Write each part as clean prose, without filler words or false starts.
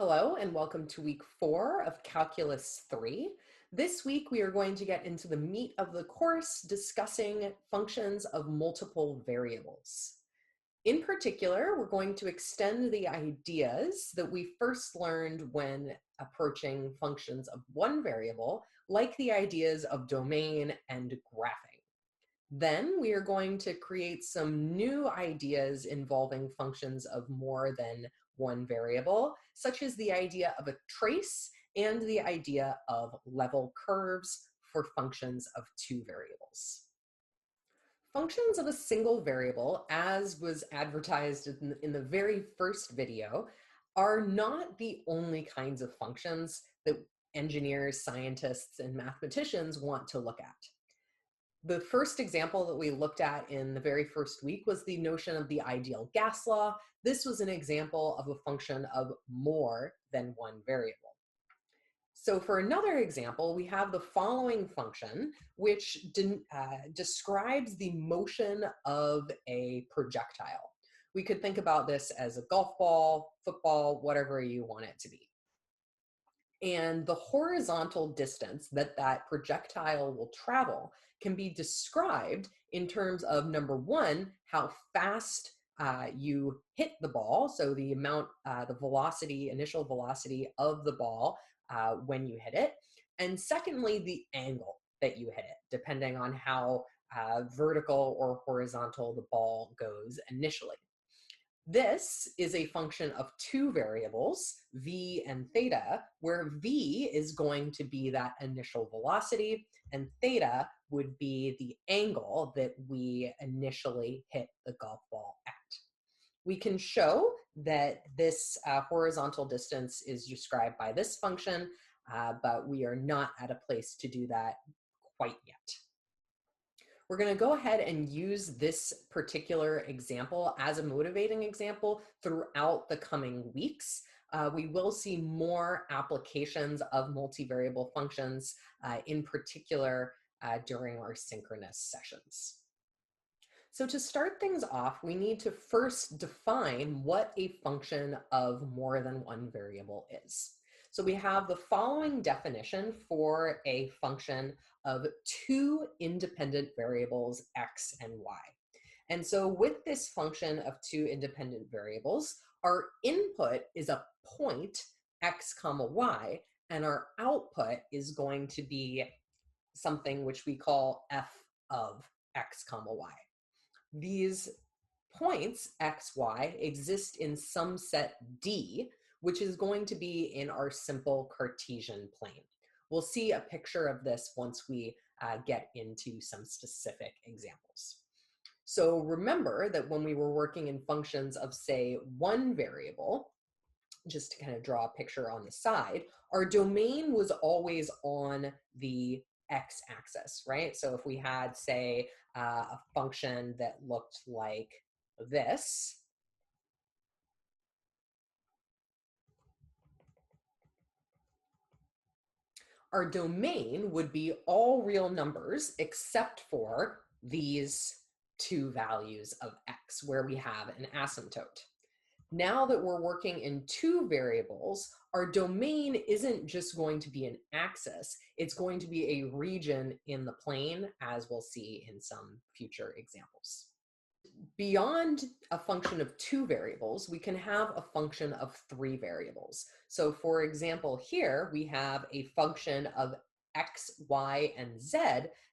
Hello and welcome to week 4 of Calculus 3. This week we are going to get into the meat of the course discussing functions of multiple variables. In particular, we're going to extend the ideas that we first learned when approaching functions of one variable, like the ideas of domain and graphing. Then we are going to create some new ideas involving functions of more than one variable, such as the idea of a trace and the idea of level curves for functions of two variables. Functions of a single variable, as was advertised in the very first video, are not the only kinds of functions that engineers, scientists, and mathematicians want to look at. The first example that we looked at in the very first week was the notion of the ideal gas law. This was an example of a function of more than one variable. So for another example, we have the following function, which describes the motion of a projectile. We could think about this as a golf ball, football, whatever you want it to be. And the horizontal distance that that projectile will travel can be described in terms of, number one, how fast you hit the ball, so the amount, the velocity, initial velocity of the ball when you hit it, and secondly, the angle that you hit it, depending on how vertical or horizontal the ball goes initially. This is a function of two variables, v and theta, where v is going to be that initial velocity, and theta would be the angle that we initially hit the golf ball at. We can show that this horizontal distance is described by this function, but we are not at a place to do that quite yet. We're going to go ahead and use this particular example as a motivating example throughout the coming weeks. We will see more applications of multivariable functions, in particular during our synchronous sessions. So to start things off, we need to first define what a function of more than one variable is. So we have the following definition for a function of two independent variables, x and y. And so with this function of two independent variables, our input is a point, x comma y, and our output is going to be something which we call f of x comma y. These points, x, y, exist in some set D, which is going to be in our simple Cartesian plane. We'll see a picture of this once we get into some specific examples. So remember that when we were working in functions of, say, one variable, just to kind of draw a picture on the side, our domain was always on the x-axis, right? So if we had, say, a function that looked like this, our domain would be all real numbers except for these two values of x, where we have an asymptote. Now that we're working in two variables, our domain isn't just going to be an axis, it's going to be a region in the plane, as we'll see in some future examples. Beyond a function of two variables, we can have a function of three variables. So for example, here we have a function of x, y, and z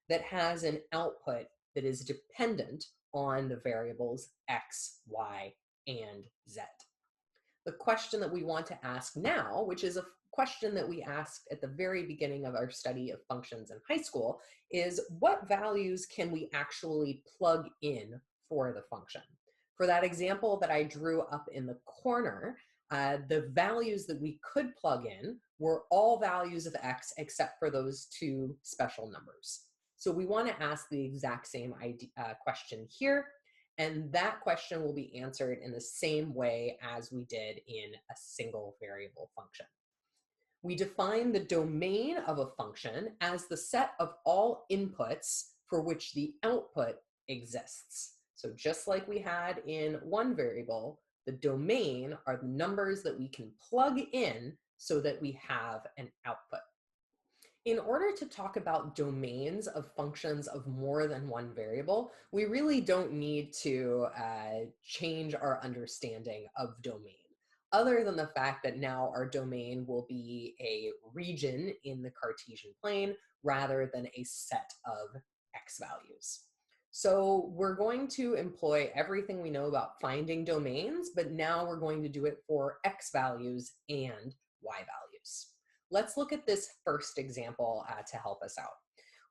that has an output that is dependent on the variables x, y, and z. The question that we want to ask now, which is a question that we asked at the very beginning of our study of functions in high school, is what values can we actually plug in for the function? For that example that I drew up in the corner, the values that we could plug in were all values of x except for those two special numbers. So we want to ask the exact same question here, and that question will be answered in the same way as we did in a single variable function. We define the domain of a function as the set of all inputs for which the output exists. So just like we had in one variable, The domain are the numbers that we can plug in so that we have an output. In order to talk about domains of functions of more than one variable, we really don't need to change our understanding of domain, other than the fact that now our domain will be a region in the Cartesian plane rather than a set of x values. So we're going to employ everything we know about finding domains, but now we're going to do it for x values and y values. Let's look at this first example to help us out.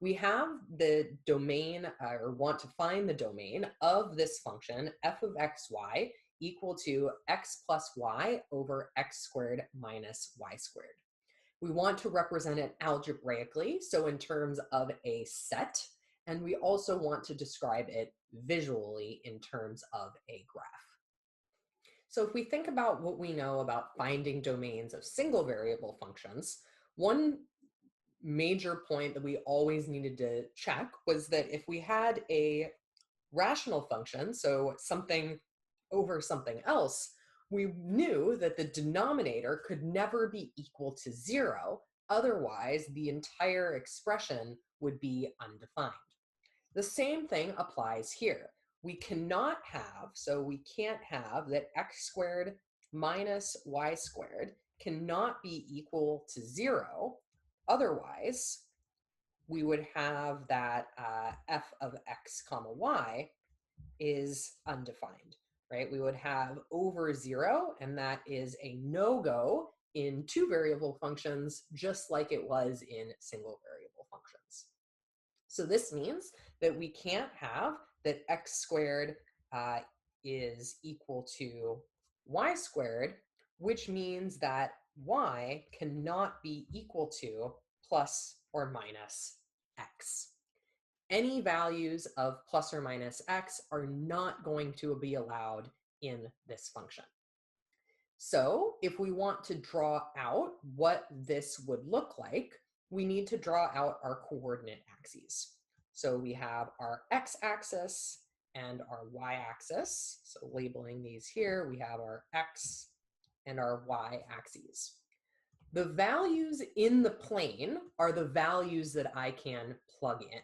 We have the domain, or want to find the domain of this function, f of xy equal to x plus y over x squared minus y squared. We want to represent it algebraically, so in terms of a set, and we also want to describe it visually in terms of a graph. So if we think about what we know about finding domains of single variable functions, one major point that we always needed to check was that if we had a rational function, so something over something else, we knew that the denominator could never be equal to 0. Otherwise, the entire expression would be undefined. The same thing applies here. We cannot have, so we can't have that x squared minus y squared cannot be equal to 0. Otherwise, we would have that f of x comma y is undefined, right? We would have over 0, and that is a no-go in two variable functions, just like it was in single variable functions. So this means that we can't have that x squared is equal to y squared, which means that y cannot be equal to plus or minus x. Any values of plus or minus x are not going to be allowed in this function. So if we want to draw out what this would look like, we need to draw out our coordinate axes. So we have our x-axis and our y-axis. So labeling these here, we have our x and our y-axes. The values in the plane are the values that I can plug in.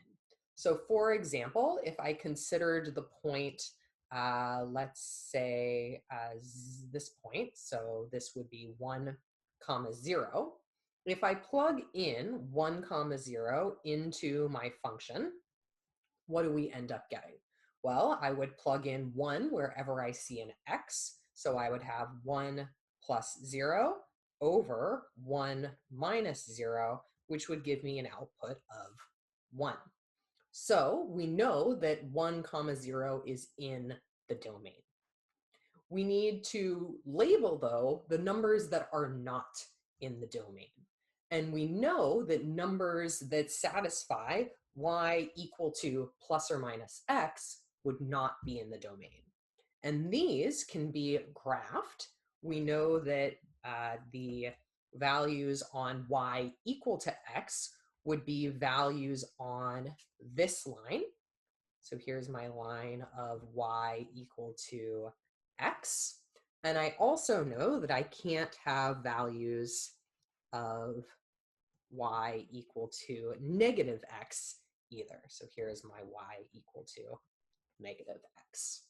So for example, if I considered the point, let's say this point, so this would be 1, 0. If I plug in 1, 0 into my function, what do we end up getting? Well, I would plug in 1 wherever I see an x. So I would have 1 plus 0 over 1 minus 0, which would give me an output of 1. So we know that 1, 0 is in the domain. We need to label, though, the numbers that are not in the domain. And we know that numbers that satisfy y equal to plus or minus x would not be in the domain. And these can be graphed. We know that the values on y equal to x would be values on this line. So here's my line of y equal to x. And I also know that I can't have values of y equal to negative x either. So here's my y equal to negative x.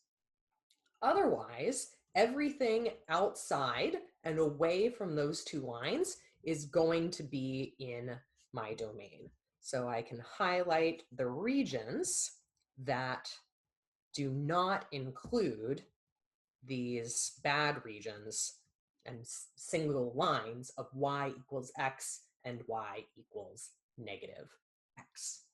Otherwise, everything outside and away from those two lines is going to be in my domain. So I can highlight the regions that do not include these bad regions and single lines of y equals x and y equals negative x.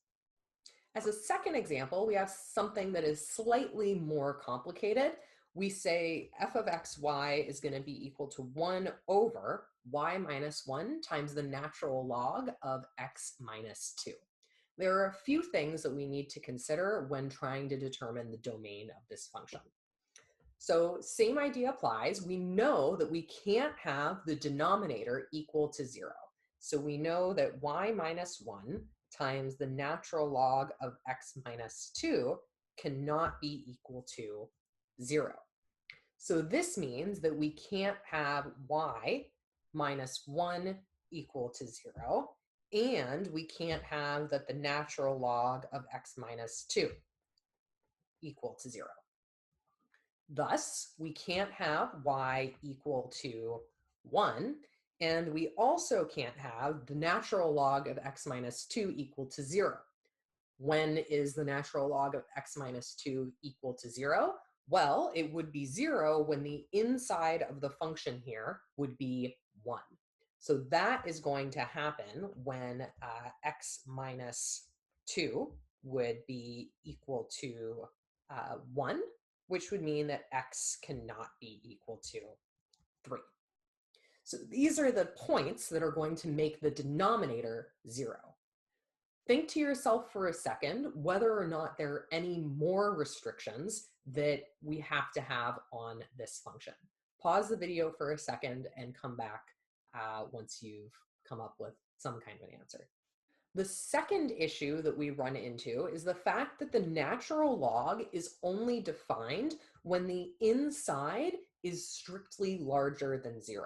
As a second example, we have something that is slightly more complicated. We say f of xy is going to be equal to 1 over y minus 1 times the natural log of x minus 2. There are a few things that we need to consider when trying to determine the domain of this function. So same idea applies. We know that we can't have the denominator equal to 0. So we know that y minus 1 times the natural log of x minus 2 cannot be equal to 0. So this means that we can't have y minus 1 equal to 0, and we can't have that the natural log of x minus 2 equal to 0. Thus, we can't have y equal to 1, and we also can't have the natural log of x minus 2 equal to 0. When is the natural log of x minus 2 equal to 0? Well, it would be 0 when the inside of the function here would be 1. So that is going to happen when x minus 2 would be equal to 1, which would mean that x cannot be equal to 3. So these are the points that are going to make the denominator 0. Think to yourself for a second whether or not there are any more restrictions that we have to have on this function. Pause the video for a second and come back once you've come up with some kind of an answer. The second issue that we run into is the fact that the natural log is only defined when the inside is strictly larger than 0.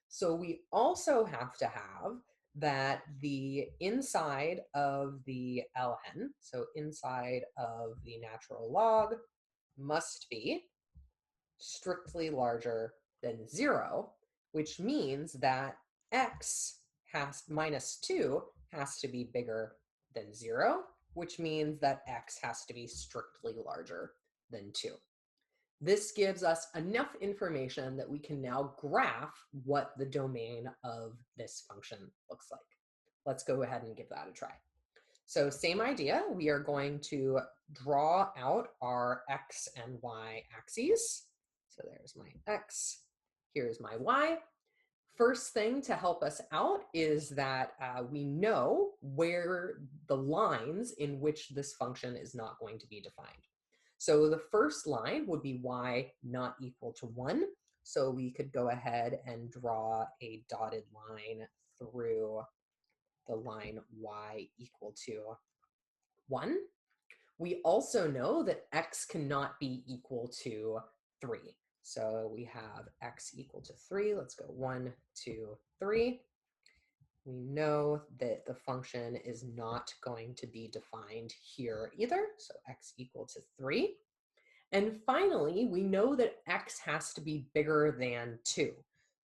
So we also have to have that the inside of the ln, so inside of the natural log, must be strictly larger than 0, which means that x minus 2 has to be bigger than 0, which means that x has to be strictly larger than 2. This gives us enough information that we can now graph what the domain of this function looks like. Let's go ahead and give that a try. So same idea, we are going to draw out our x and y axes. So there's my x, here's my y. First thing to help us out is that we know where the lines in which this function is not going to be defined. So the first line would be y not equal to 1. So we could go ahead and draw a dotted line through the line y equal to 1. We also know that x cannot be equal to 3. So we have x equal to 3. Let's go 1, 2, 3. We know that the function is not going to be defined here either. So x equal to 3. And finally, we know that x has to be bigger than 2.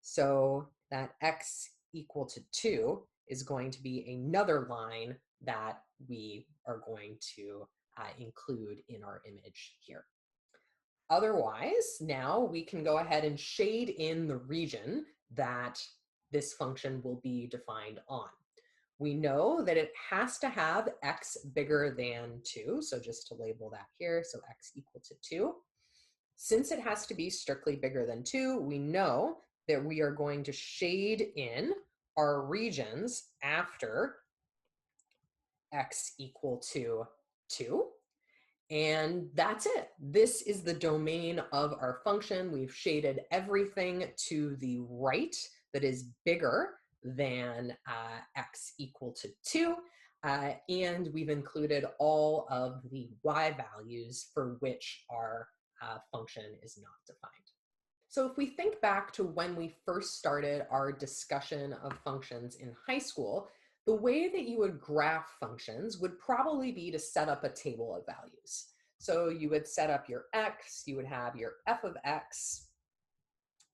So that x equal to 2 is going to be another line that we are going to include in our image here. Otherwise, now we can go ahead and shade in the region that this function will be defined on. We know that it has to have x bigger than 2, so just to label that here, so x equal to 2. Since it has to be strictly bigger than 2, we know that we are going to shade in our regions after x equal to 2. And that's it. This is the domain of our function. We've shaded everything to the right that is bigger than x equal to 2. And we've included all of the y values for which our function is not defined. So if we think back to when we first started our discussion of functions in high school, the way that you would graph functions would probably be to set up a table of values. So you would set up your x, you would have your f of x,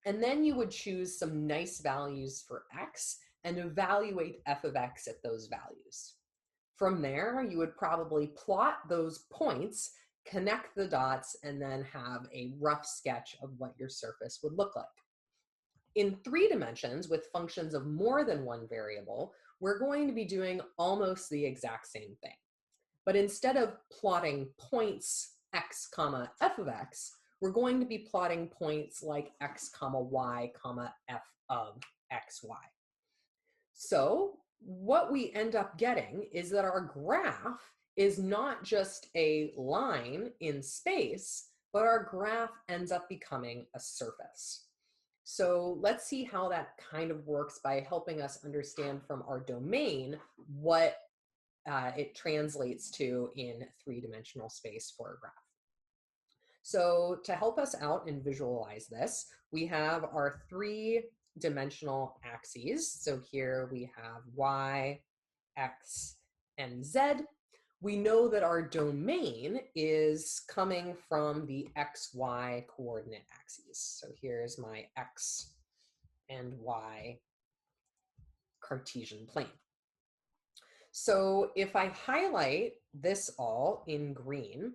and then you would choose some nice values for x and evaluate f of x at those values. From there, you would probably plot those points, connect the dots, and then have a rough sketch of what your surface would look like. In 3 dimensions, with functions of more than one variable, we're going to be doing almost the exact same thing. But instead of plotting points x comma f of x, we're going to be plotting points like x comma y comma f of xy. So what we end up getting is that our graph is not just a line in space, but our graph ends up becoming a surface. So let's see how that kind of works by helping us understand from our domain what it translates to in 3-dimensional space for a graph. So to help us out and visualize this, we have our three-dimensional axes. So here we have y, x, and z. We know that our domain is coming from the xy coordinate axes. So here's my x and y Cartesian plane. So if I highlight this all in green,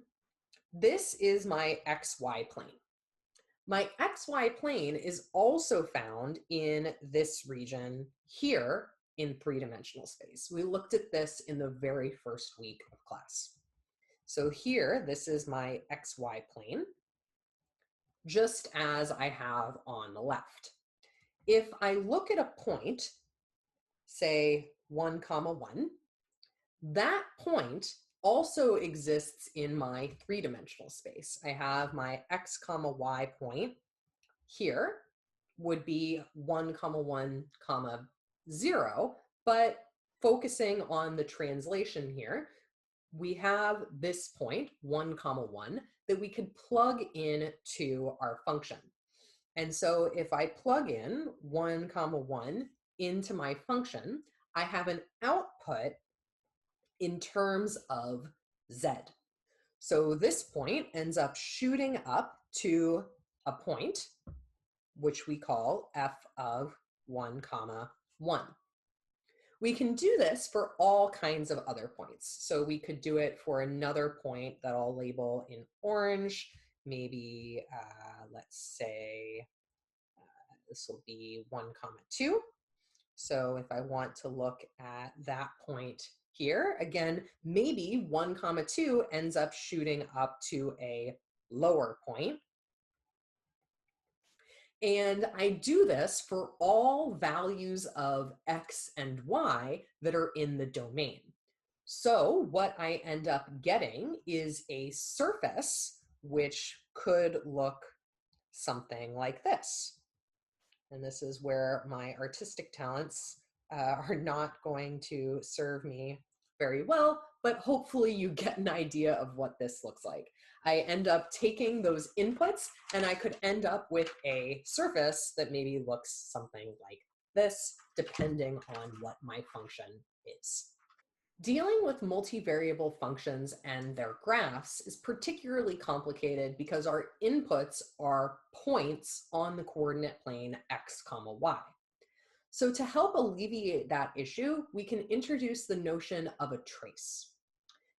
this is my xy plane. My xy plane is also found in this region here in three-dimensional space. We looked at this in the very first week of class. So here, this is my xy plane, just as I have on the left. If I look at a point, say 1, 1, that point also exists in my three-dimensional space. I have my x, y point here would be 1, 1, 0, but focusing on the translation here, we have this point, 1, 1, that we could plug in to our function. And so if I plug in 1, 1 into my function, I have an output in terms of z. So this point ends up shooting up to a point, which we call f of 1, 1. We can do this for all kinds of other points. So we could do it for another point that I'll label in orange. Maybe, let's say, this will be 1, 2. So if I want to look at that point here, again, maybe 1, 2 ends up shooting up to a lower point. And I do this for all values of x and y that are in the domain. So what I end up getting is a surface which could look something like this. And this is where my artistic talents are not going to serve me very well, but hopefully you get an idea of what this looks like. I end up taking those inputs and I could end up with a surface that maybe looks something like this, depending on what my function is. Dealing with multivariable functions and their graphs is particularly complicated because our inputs are points on the coordinate plane x, y. So to help alleviate that issue, we can introduce the notion of a trace.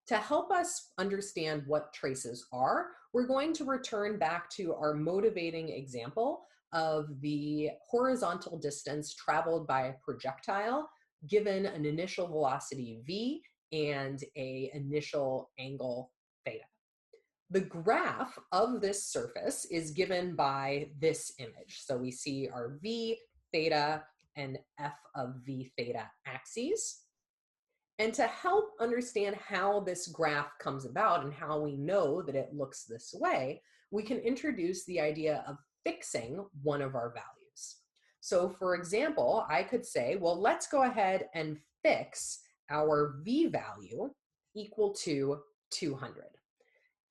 To help us understand what traces are, we're going to return back to our motivating example of the horizontal distance traveled by a projectile given an initial velocity v and an initial angle theta. The graph of this surface is given by this image. So we see our v, theta, and f of v theta axes. And to help understand how this graph comes about and how we know that it looks this way, we can introduce the idea of fixing one of our values. So for example, I could say, well, let's go ahead and fix our v value equal to 200.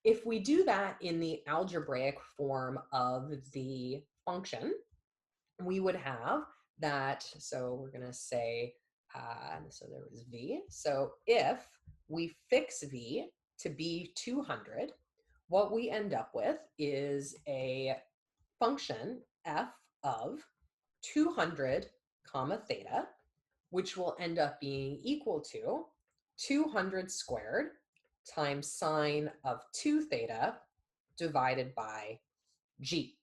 If we do that in the algebraic form of the function, we would have that, so we're going to say, so there was v. So if we fix v to be 200, what we end up with is a function f of 200 comma theta, which will end up being equal to 200 squared times sine of 2 theta divided by g.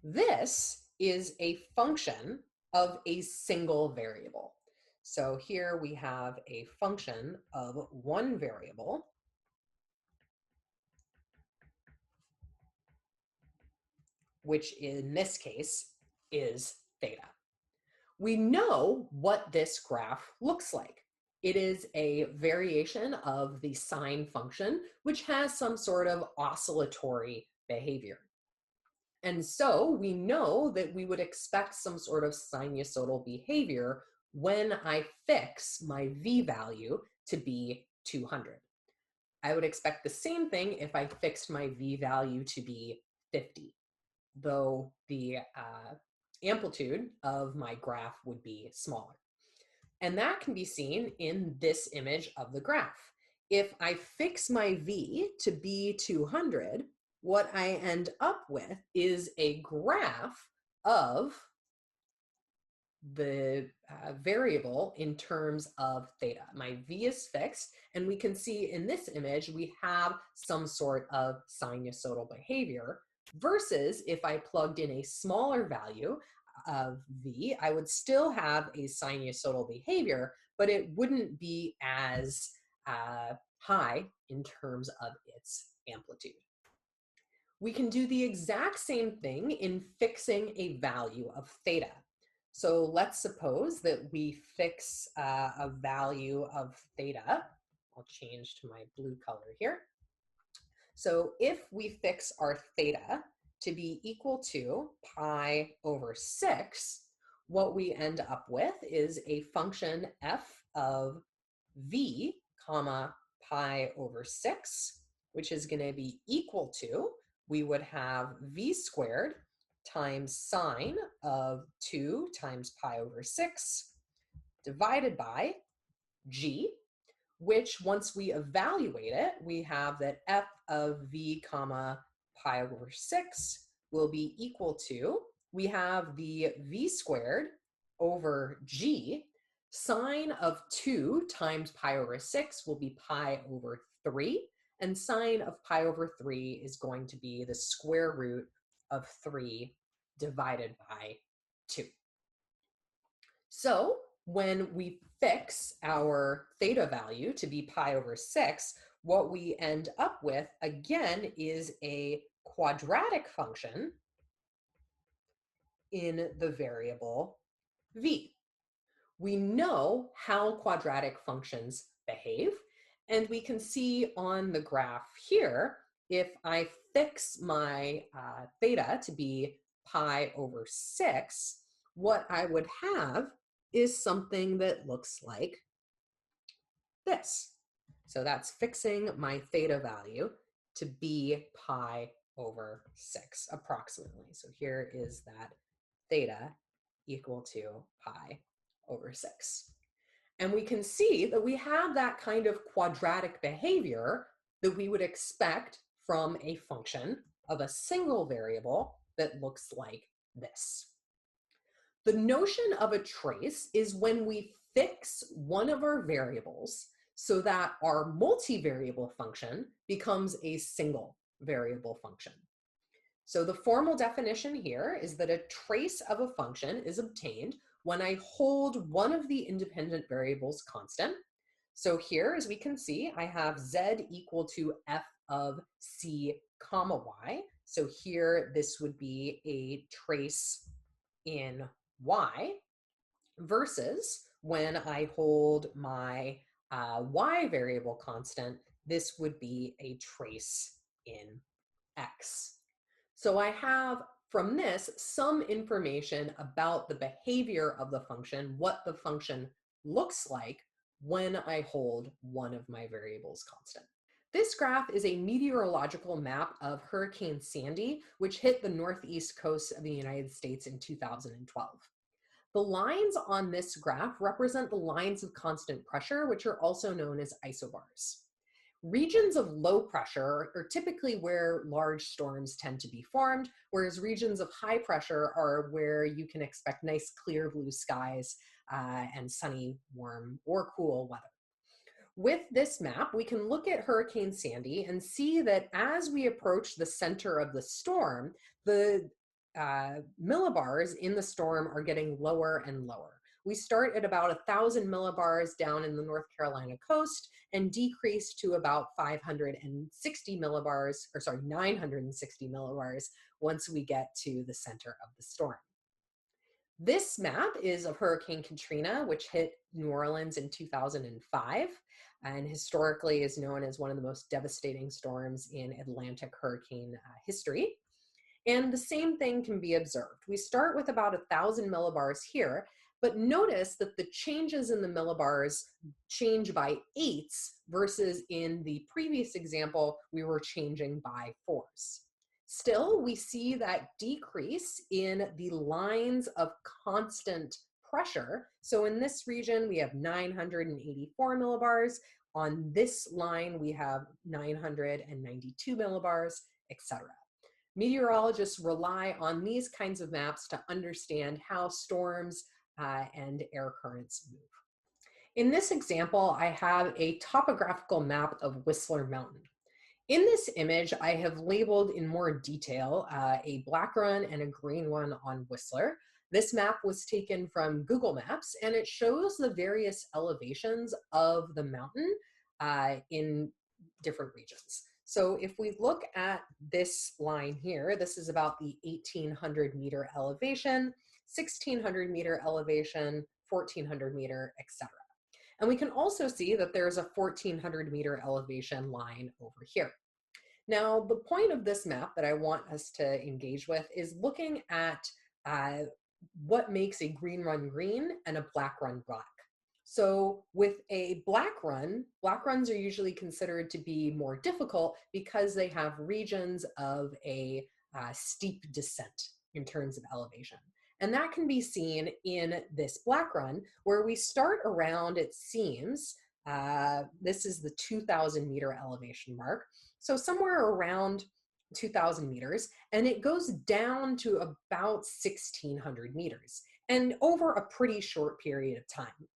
This is a function of a single variable. So here we have a function of one variable, which in this case is theta. We know what this graph looks like. It is a variation of the sine function, which has some sort of oscillatory behavior. And so we know that we would expect some sort of sinusoidal behavior when I fix my v value to be 200. I would expect the same thing if I fixed my V value to be 50, though the amplitude of my graph would be smaller. And that can be seen in this image of the graph. If I fix my V to be 200, what I end up with is a graph of the variable in terms of theta. My V is fixed, and we can see in this image, we have some sort of sinusoidal behavior, versus if I plugged in a smaller value of V, I would still have a sinusoidal behavior, but it wouldn't be as high in terms of its amplitude. We can do the exact same thing in fixing a value of theta. So let's suppose that we fix a value of theta. I'll change to my blue color here. So if we fix our theta to be equal to pi over 6, what we end up with is a function f of v comma pi over 6, which is going to be equal to, we would have v squared times sine of 2 times pi over 6 divided by g, which once we evaluate it, we have that f of v comma pi over 6 will be equal to, we have the v squared over g, sine of 2 times pi over 6 will be pi over 3, and sine of pi over 3 is going to be the square root of 3 divided by 2. So when we fix our theta value to be pi over 6, what we end up with, again, is a quadratic function in the variable v. We know how quadratic functions behave, and we can see on the graph here, if I fix my theta to be pi over 6, what I would have is something that looks like this. So that's fixing my theta value to be pi over 6 approximately. So here is that theta equal to pi over 6. And we can see that we have that kind of quadratic behavior that we would expect from a function of a single variable that looks like this. The notion of a trace is when we fix one of our variables so that our multivariable function becomes a single variable function. So the formal definition here is that a trace of a function is obtained when I hold one of the independent variables constant. So here, as we can see, I have z equal to f of c comma y. So here, this would be a trace in y, versus when I hold my y variable constant, this would be a trace in x. So I have from this some information about the behavior of the function, what the function looks like when I hold one of my variables constant. This graph is a meteorological map of Hurricane Sandy, which hit the northeast coast of the United States in 2012. The lines on this graph represent the lines of constant pressure, which are also known as isobars. Regions of low pressure are typically where large storms tend to be formed, whereas regions of high pressure are where you can expect nice clear blue skies and sunny, warm, or cool weather. With this map, we can look at Hurricane Sandy and see that as we approach the center of the storm, the millibars in the storm are getting lower and lower. We start at about 1,000 millibars down in the North Carolina coast and decrease to about 560 millibars, or sorry, 960 millibars once we get to the center of the storm. This map is of Hurricane Katrina, which hit New Orleans in 2005, and historically is known as one of the most devastating storms in Atlantic hurricane history. And the same thing can be observed. We start with about 1,000 millibars here, But notice that the changes in the millibars change by eighths versus in the previous example, we were changing by fours. Still, we see that decrease in the lines of constant pressure. So in this region, we have 984 millibars. On this line, we have 992 millibars, etc. Meteorologists rely on these kinds of maps to understand how storms and air currents move. In this example, I have a topographical map of Whistler Mountain. In this image, I have labeled in more detail a black run and a green one on Whistler. This map was taken from Google Maps, and it shows the various elevations of the mountain in different regions. So if we look at this line here, this is about the 1,800 meter elevation, 1,600 meter elevation, 1,400 meter, etc. And we can also see that there's a 1,400 meter elevation line over here. Now, the point of this map that I want us to engage with is looking at what makes a green run green and a black run black. So with a black run, black runs are usually considered to be more difficult because they have regions of a steep descent in terms of elevation. And that can be seen in this black run, where we start around, it seems, this is the 2,000 meter elevation mark. So somewhere around 2,000 meters, and it goes down to about 1,600 meters, and over a pretty short period of time.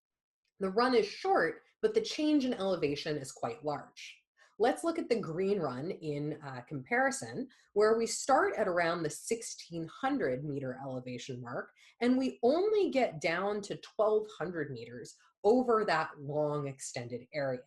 The run is short, but the change in elevation is quite large. Let's look at the green run in comparison, where we start at around the 1,600 meter elevation mark, and we only get down to 1,200 meters over that long extended area.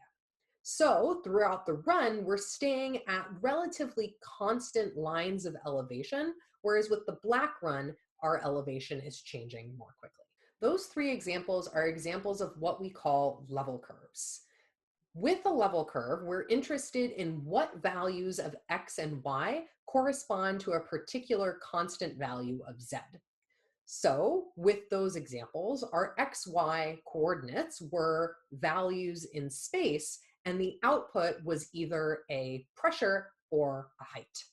So throughout the run, we're staying at relatively constant lines of elevation, whereas with the black run, our elevation is changing more quickly. Those three examples are examples of what we call level curves. With a level curve, we're interested in what values of x and y correspond to a particular constant value of z. So with those examples, our xy coordinates were values in space, and the output was either a pressure or a height.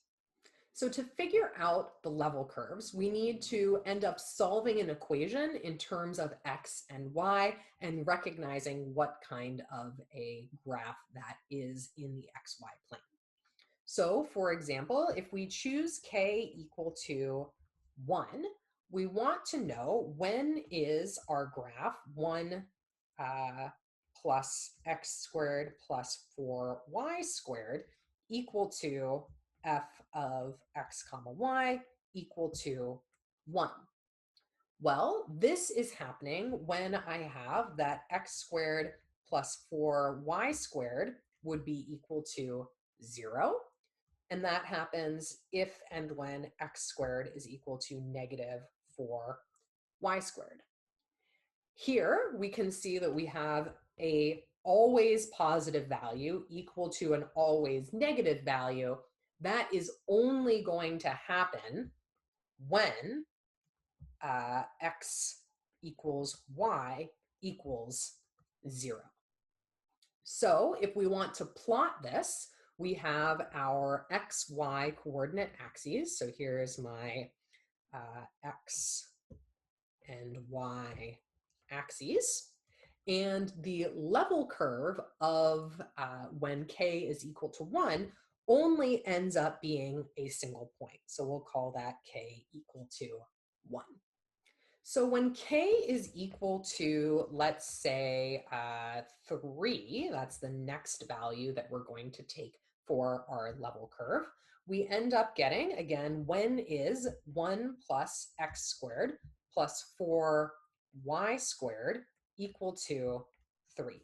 So to figure out the level curves, we need to end up solving an equation in terms of x and y and recognizing what kind of a graph that is in the xy plane. So for example, if we choose k equal to 1, we want to know when is our graph 1 plus x squared plus 4y squared equal to f of x comma y equal to 1. Well, this is happening when I have that x squared plus 4y squared would be equal to 0. And that happens if and when x squared is equal to negative 4y squared. Here we can see that we have a always positive value equal to an always negative value. That is only going to happen when x equals y equals 0. So if we want to plot this, we have our xy coordinate axes. So here's my x and y axes. And the level curve of when k is equal to 1 only ends up being a single point. So we'll call that k equal to 1. So when k is equal to, let's say, 3, that's the next value that we're going to take for our level curve, we end up getting, again, when is 1 plus x squared plus 4y squared equal to 3.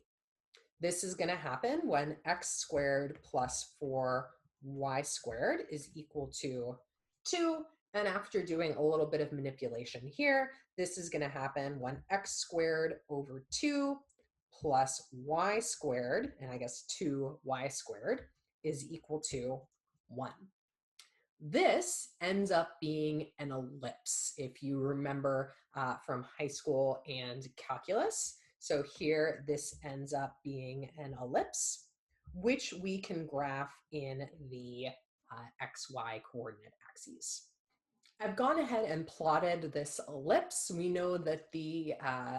This is going to happen when x squared plus 4y squared is equal to 2. And after doing a little bit of manipulation here, this is going to happen when x squared over 2 plus y squared, and I guess 2y squared, is equal to 1. This ends up being an ellipse, if you remember from high school and calculus. So here, this ends up being an ellipse, which we can graph in the XY coordinate axes. I've gone ahead and plotted this ellipse. We know that the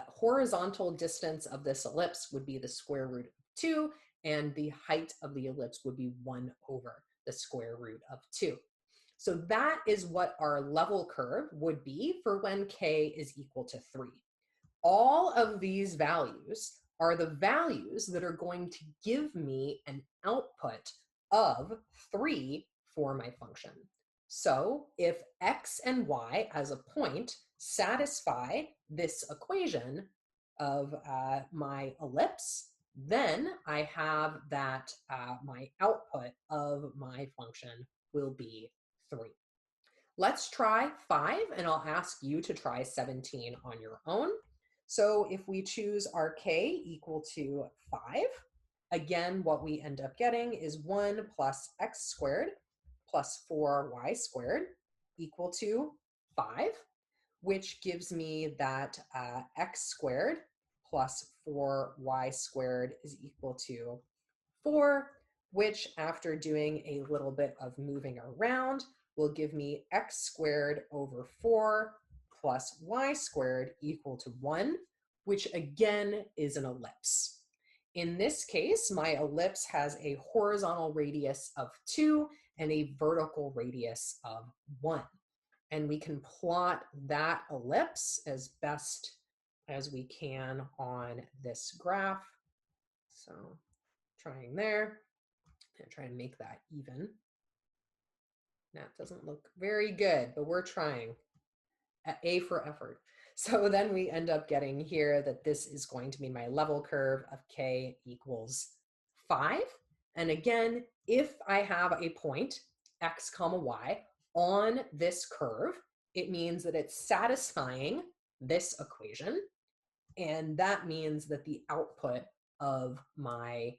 horizontal distance of this ellipse would be the square root of 2, and the height of the ellipse would be 1 over the square root of 2. So that is what our level curve would be for when k is equal to 3. All of these values are the values that are going to give me an output of 3 for my function. So if x and y as a point satisfy this equation of my ellipse, then I have that my output of my function will be 3. Let's try 5, and I'll ask you to try 17 on your own. So if we choose our k equal to 5, again, what we end up getting is 1 plus x squared plus 4y squared equal to 5, which gives me that x squared plus 4y squared is equal to 4, which after doing a little bit of moving around will give me x squared over 4 plus y squared equal to 1, which again is an ellipse. In this case, my ellipse has a horizontal radius of 2 and a vertical radius of 1. And we can plot that ellipse as best as we can on this graph. So trying there, and try and make that even. That doesn't look very good, but we're trying. A for effort. So then we end up getting here that this is going to be my level curve of k equals 5. And again, if I have a point, x comma y, on this curve, it means that it's satisfying this equation. And that means that the output of my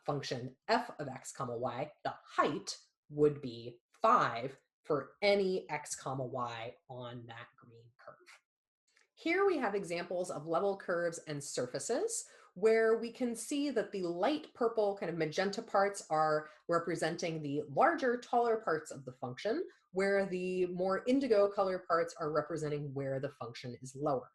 function f of x comma y, the height, would be 5 for any x comma y on that green curve. Here we have examples of level curves and surfaces where we can see that the light purple kind of magenta parts are representing the larger, taller parts of the function, where the more indigo color parts are representing where the function is lower.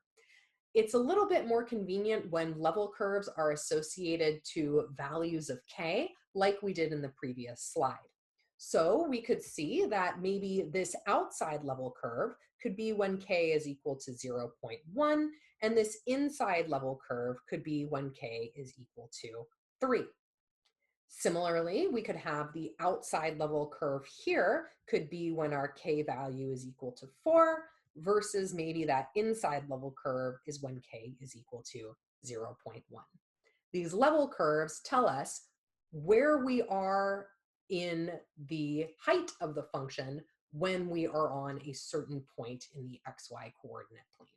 It's a little bit more convenient when level curves are associated to values of k, like we did in the previous slide. So we could see that maybe this outside level curve could be when k is equal to 0.1, and this inside level curve could be when k is equal to 3. Similarly, we could have the outside level curve here could be when our k value is equal to 4, versus maybe that inside level curve is when k is equal to 0.1. These level curves tell us where we are in the height of the function when we are on a certain point in the xy coordinate plane.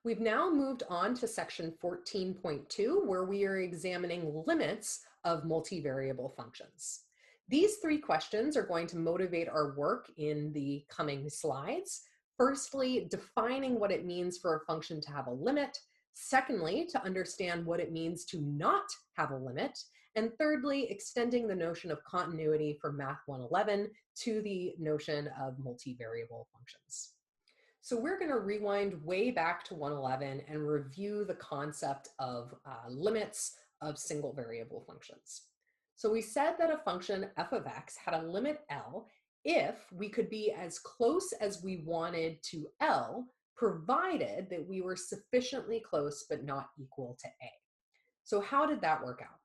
We've now moved on to section 14.2, where we are examining limits of multivariable functions. These 3 questions are going to motivate our work in the coming slides. Firstly, defining what it means for a function to have a limit. Secondly, to understand what it means to not have a limit. And thirdly, extending the notion of continuity from Math 111 to the notion of multivariable functions. So we're going to rewind way back to 111 and review the concept of limits of single variable functions. So we said that a function f of x had a limit L if we could be as close as we wanted to L, provided that we were sufficiently close but not equal to A. So how did that work out?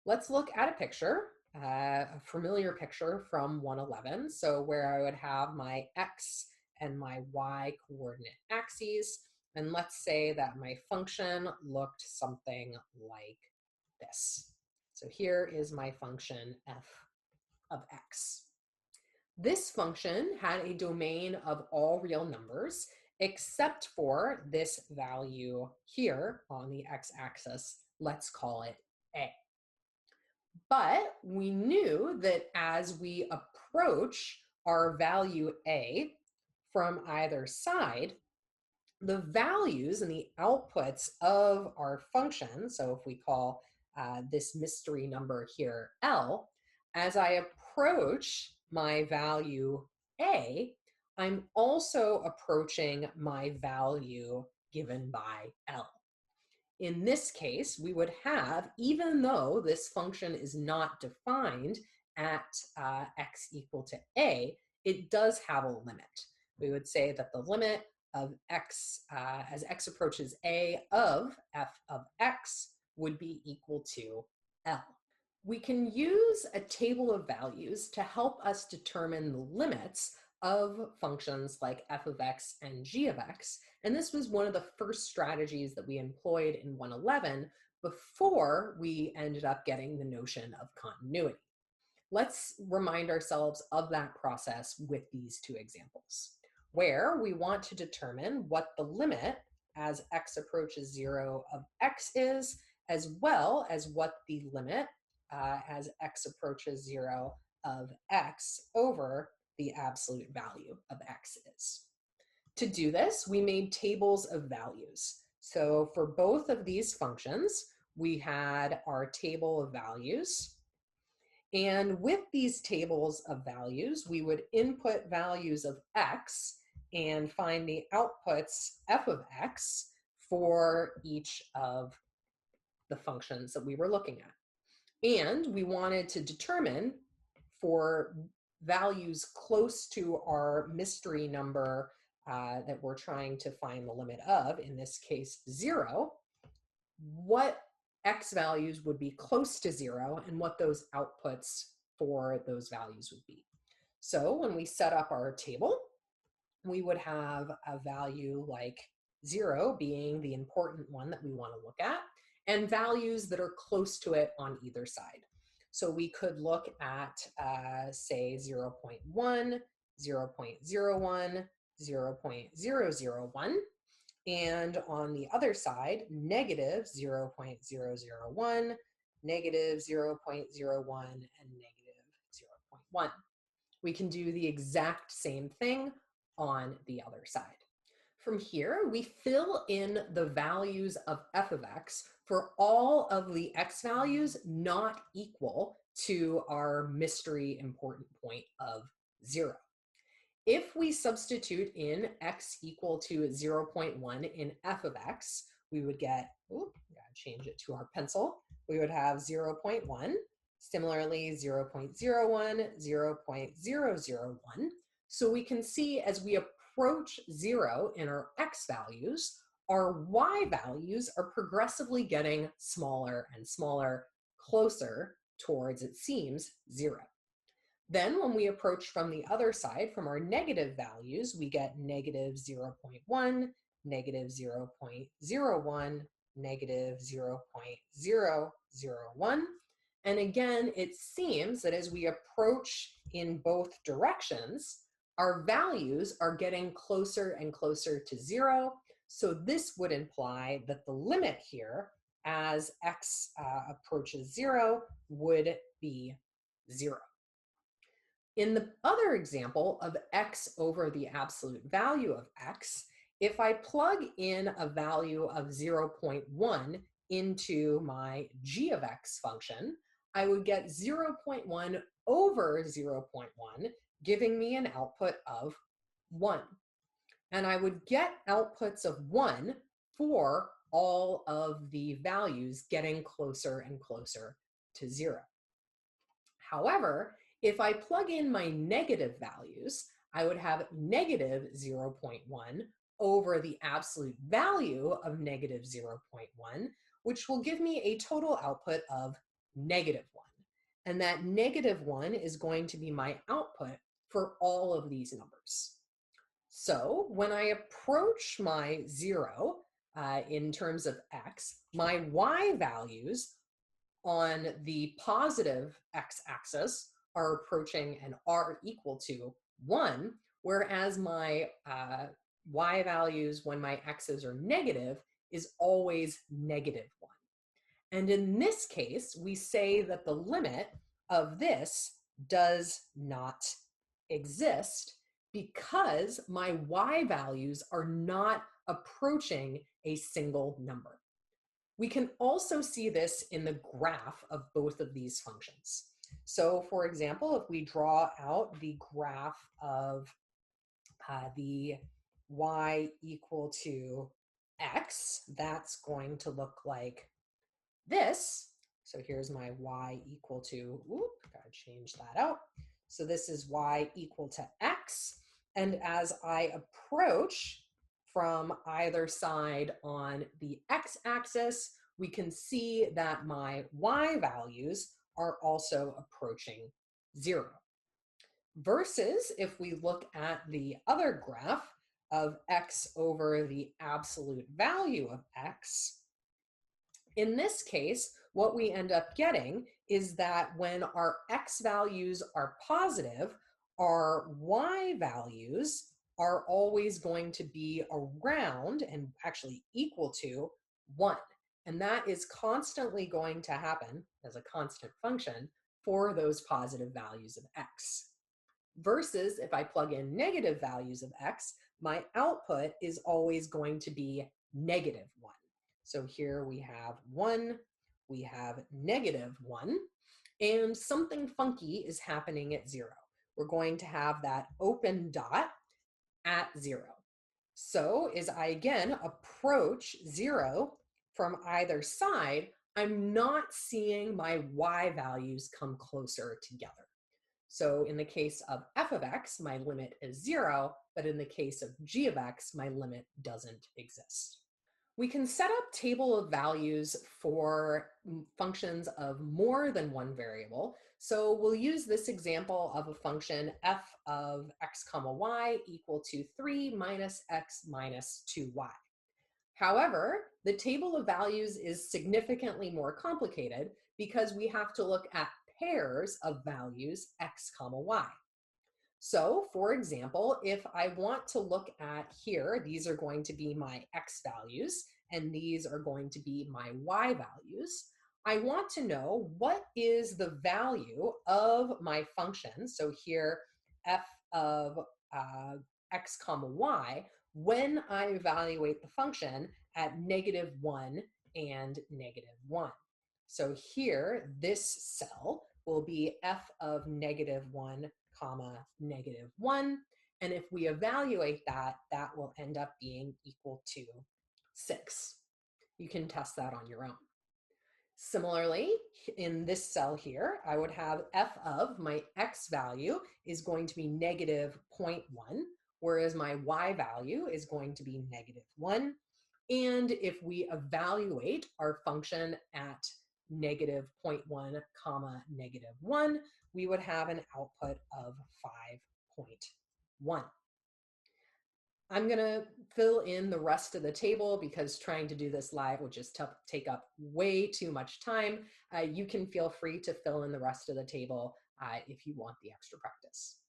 Let's look at a picture, a familiar picture from 111. So where I would have my x and my y coordinate axes. And let's say that my function looked something like this. So here is my function f of x. This function had a domain of all real numbers, except for this value here on the x-axis. Let's call it a. But we knew that as we approach our value a from either side, the values and the outputs of our function, so if we call this mystery number here L, as I approach my value A, I'm also approaching my value given by L. In this case, we would have, even though this function is not defined at x equal to a, it does have a limit. We would say that the limit of x as x approaches a of f of x would be equal to L. We can use a table of values to help us determine the limits of functions like f of x and g of x. And this was one of the first strategies that we employed in 111 before we ended up getting the notion of continuity. Let's remind ourselves of that process with these two examples, where we want to determine what the limit as x approaches 0 of x is, as well as what the limit as x approaches 0 of x over the absolute value of x is. To do this, we made tables of values. So for both of these functions, we had our table of values. And with these tables of values, we would input values of x and find the outputs f of x for each of the functions that we were looking at. And we wanted to determine for values close to our mystery number that we're trying to find the limit of, in this case 0, what x values would be close to 0 and what those outputs for those values would be. So when we set up our table, we would have a value like 0 being the important one that we want to look at, and values that are close to it on either side. So we could look at, say, 0.1, 0.01, 0.001, and on the other side, negative 0.001, negative 0.01, and negative 0.1. We can do the exact same thing on the other side. From here, we fill in the values of f of x for all of the x values not equal to our mystery important point of 0. If we substitute in x equal to 0.1 in f of x, we would get, gotta change it to our pencil, we would have 0.1, similarly 0.01, 0.001. So we can see as we approach 0 in our x values, our y values are progressively getting smaller and smaller, closer towards, it seems, 0. Then when we approach from the other side, from our negative values, we get negative 0.1, negative 0.01, negative 0.001. And again, it seems that as we approach in both directions, our values are getting closer and closer to 0. So this would imply that the limit here as x approaches 0 would be 0. In the other example of x over the absolute value of x, if I plug in a value of 0.1 into my g of x function, I would get 0.1 over 0.1, giving me an output of 1. And I would get outputs of 1 for all of the values getting closer and closer to 0. However, if I plug in my negative values, I would have negative 0.1 over the absolute value of negative 0.1, which will give me a total output of negative 1. And that negative 1 is going to be my output for all of these numbers. So when I approach my 0 in terms of x, my y values on the positive x-axis are approaching and are equal to 1, whereas my y values when my x's are negative is always negative 1. And in this case, we say that the limit of this does not exist because my y values are not approaching a single number. We can also see this in the graph of both of these functions. So for example, if we draw out the graph of the y equal to x, that's going to look like this. So here's my y equal to, gotta change that out. So this is y equal to x. And as I approach from either side on the x-axis, we can see that my y values are also approaching 0. Versus if we look at the other graph of x over the absolute value of x, in this case, what we end up getting is that when our x values are positive, our y values are always going to be around and actually equal to 1. And that is constantly going to happen as a constant function for those positive values of x. Versus if I plug in negative values of x, my output is always going to be -1. So here we have 1, we have -1, and something funky is happening at 0. We're going to have that open dot at 0. So as I again approach 0 from either side, I'm not seeing my y values come closer together. So in the case of f of x, my limit is 0, but in the case of g of x, my limit doesn't exist. We can set up table of values for functions of more than one variable. So we'll use this example of a function f of x comma y equal to 3 minus x minus 2y. However, the table of values is significantly more complicated because we have to look at pairs of values x comma y. So for example, if I want to look at here, these are going to be my x values, and these are going to be my y values. I want to know what is the value of my function. So here, f of x comma y, when I evaluate the function at -1 and -1. So here, this cell will be f of -1 comma -1. And if we evaluate that, that will end up being equal to 6. You can test that on your own. Similarly, in this cell here, I would have f of my x value is going to be -0.1, whereas my y value is going to be -1. And if we evaluate our function at -0.1 comma -1, we would have an output of 5.1. I'm going to fill in the rest of the table because trying to do this live would just take up way too much time. You can feel free to fill in the rest of the table if you want the extra practice.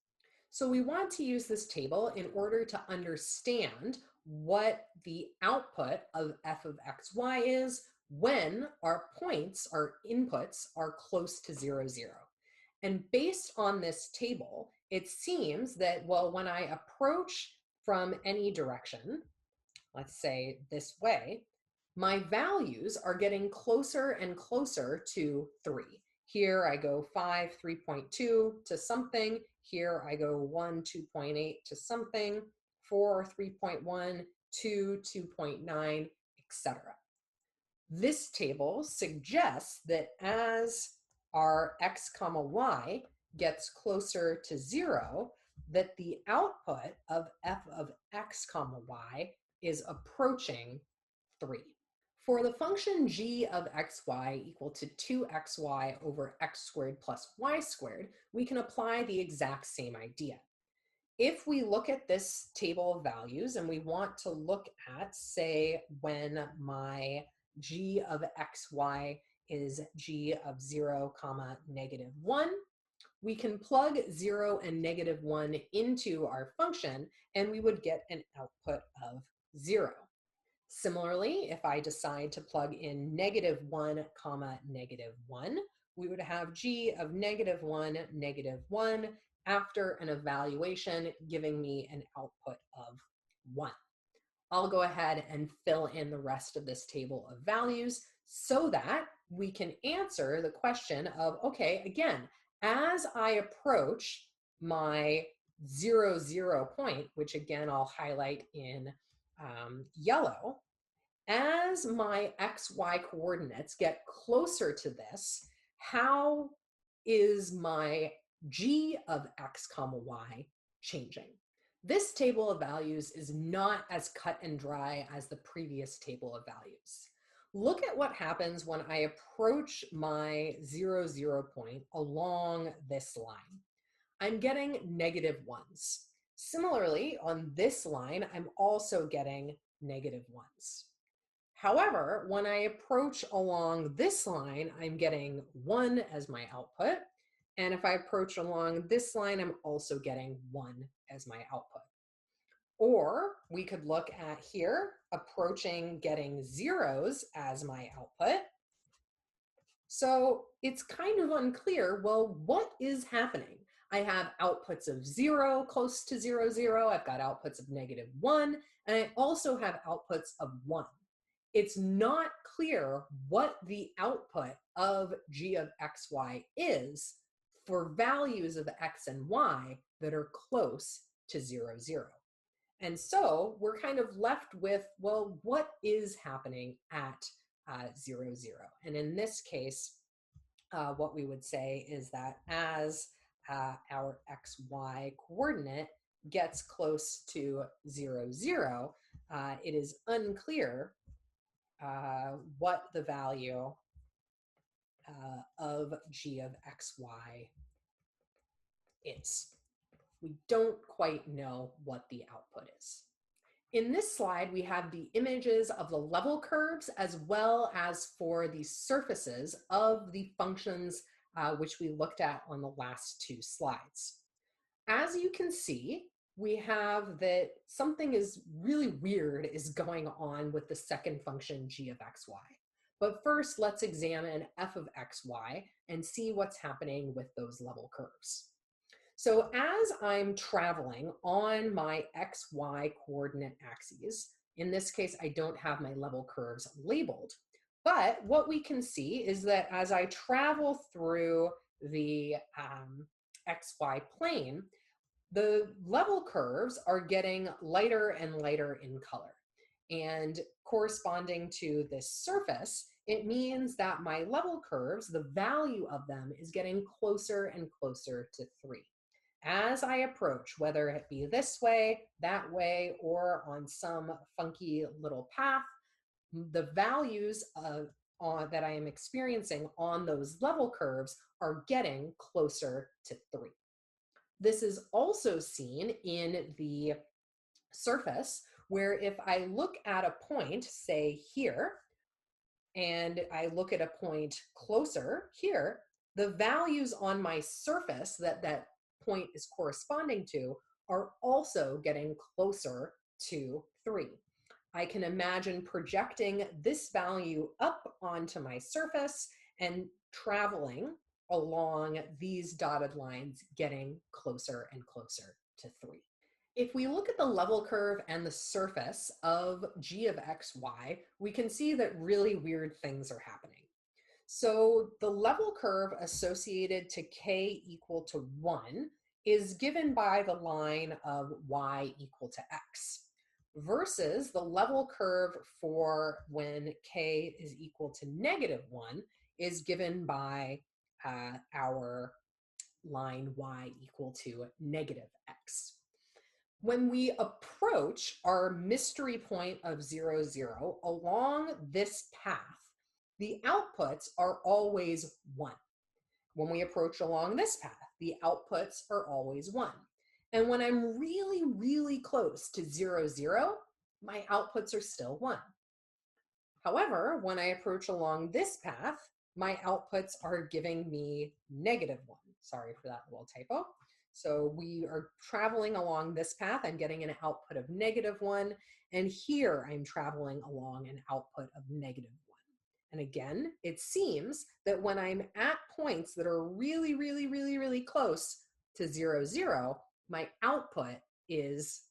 So we want to use this table in order to understand what the output of f of xy is when our points, our inputs, are close to 0, 0. And based on this table, it seems that, well, when I approach from any direction, let's say this way, my values are getting closer and closer to 3. Here I go 5, 3.2 to something. Here I go 1, 2.8 to something, 4, 3.1, 2, 2.9, etc. This table suggests that as our x comma y gets closer to 0, that the output of f of x comma y is approaching 3. For the function g of xy equal to 2xy over x squared plus y squared, we can apply the exact same idea. If we look at this table of values and we want to look at, say, when my g of xy is g of 0 comma -1, we can plug 0 and -1 into our function, and we would get an output of 0. Similarly, if I decide to plug in -1 comma -1, we would have g of -1, -1, after an evaluation, giving me an output of 1. I'll go ahead and fill in the rest of this table of values so that we can answer the question of, okay, again, as I approach my 0, 0 point, which again I'll highlight in yellow, as my XY coordinates get closer to this, how is my G of X comma Y changing? This table of values is not as cut and dry as the previous table of values. Look at what happens when I approach my 0, 0 point along this line. I'm getting -1s. Similarly, on this line, I'm also getting -1s. However, when I approach along this line, I'm getting 1 as my output. And if I approach along this line, I'm also getting 1 as my output. Or we could look at here, approaching getting 0s as my output. So it's kind of unclear, well, what is happening? I have outputs of 0 close to 0, 0. I've got outputs of -1, and I also have outputs of 1. It's not clear what the output of g of xy is for values of x and y that are close to 0, 0. And so we're kind of left with, well, what is happening at 0, 0? And in this case, what we would say is that as our xy coordinate gets close to 0, 0, it is unclear what the value of g of xy is. We don't quite know what the output is. In this slide, we have the images of the level curves as well as for the surfaces of the functions which we looked at on the last 2 slides. As you can see, we have that something is really weird is going on with the second function g of xy. But first, let's examine f of xy and see what's happening with those level curves. So as I'm traveling on my xy coordinate axes, in this case, I don't have my level curves labeled, but what we can see is that as I travel through the xy plane, the level curves are getting lighter and lighter in color. And corresponding to this surface, it means that my level curves, the value of them is getting closer and closer to 3. As I approach, whether it be this way, that way, or on some funky little path, the values that I am experiencing on those level curves are getting closer to 3. This is also seen in the surface, where if I look at a point, say here, and I look at a point closer here, the values on my surface that that point is corresponding to are also getting closer to 3. I can imagine projecting this value up onto my surface and traveling along these dotted lines, getting closer and closer to 3. If we look at the level curve and the surface of g of xy, we can see that really weird things are happening. So the level curve associated to k equal to 1 is given by the line of y equal to x, versus the level curve for when k is equal to -1 is given by our line y equal to -x. When we approach our mystery point of 0, 0 along this path, the outputs are always 1. When we approach along this path, the outputs are always 1. And when I'm really, really close to 0, 0, my outputs are still 1. However, when I approach along this path, my outputs are giving me -1. Sorry for that little typo. So we are traveling along this path. I'm getting an output of -1. And here I'm traveling along an output of -1. And again, it seems that when I'm at points that are really, really, really, really close, to 0, 0, my output is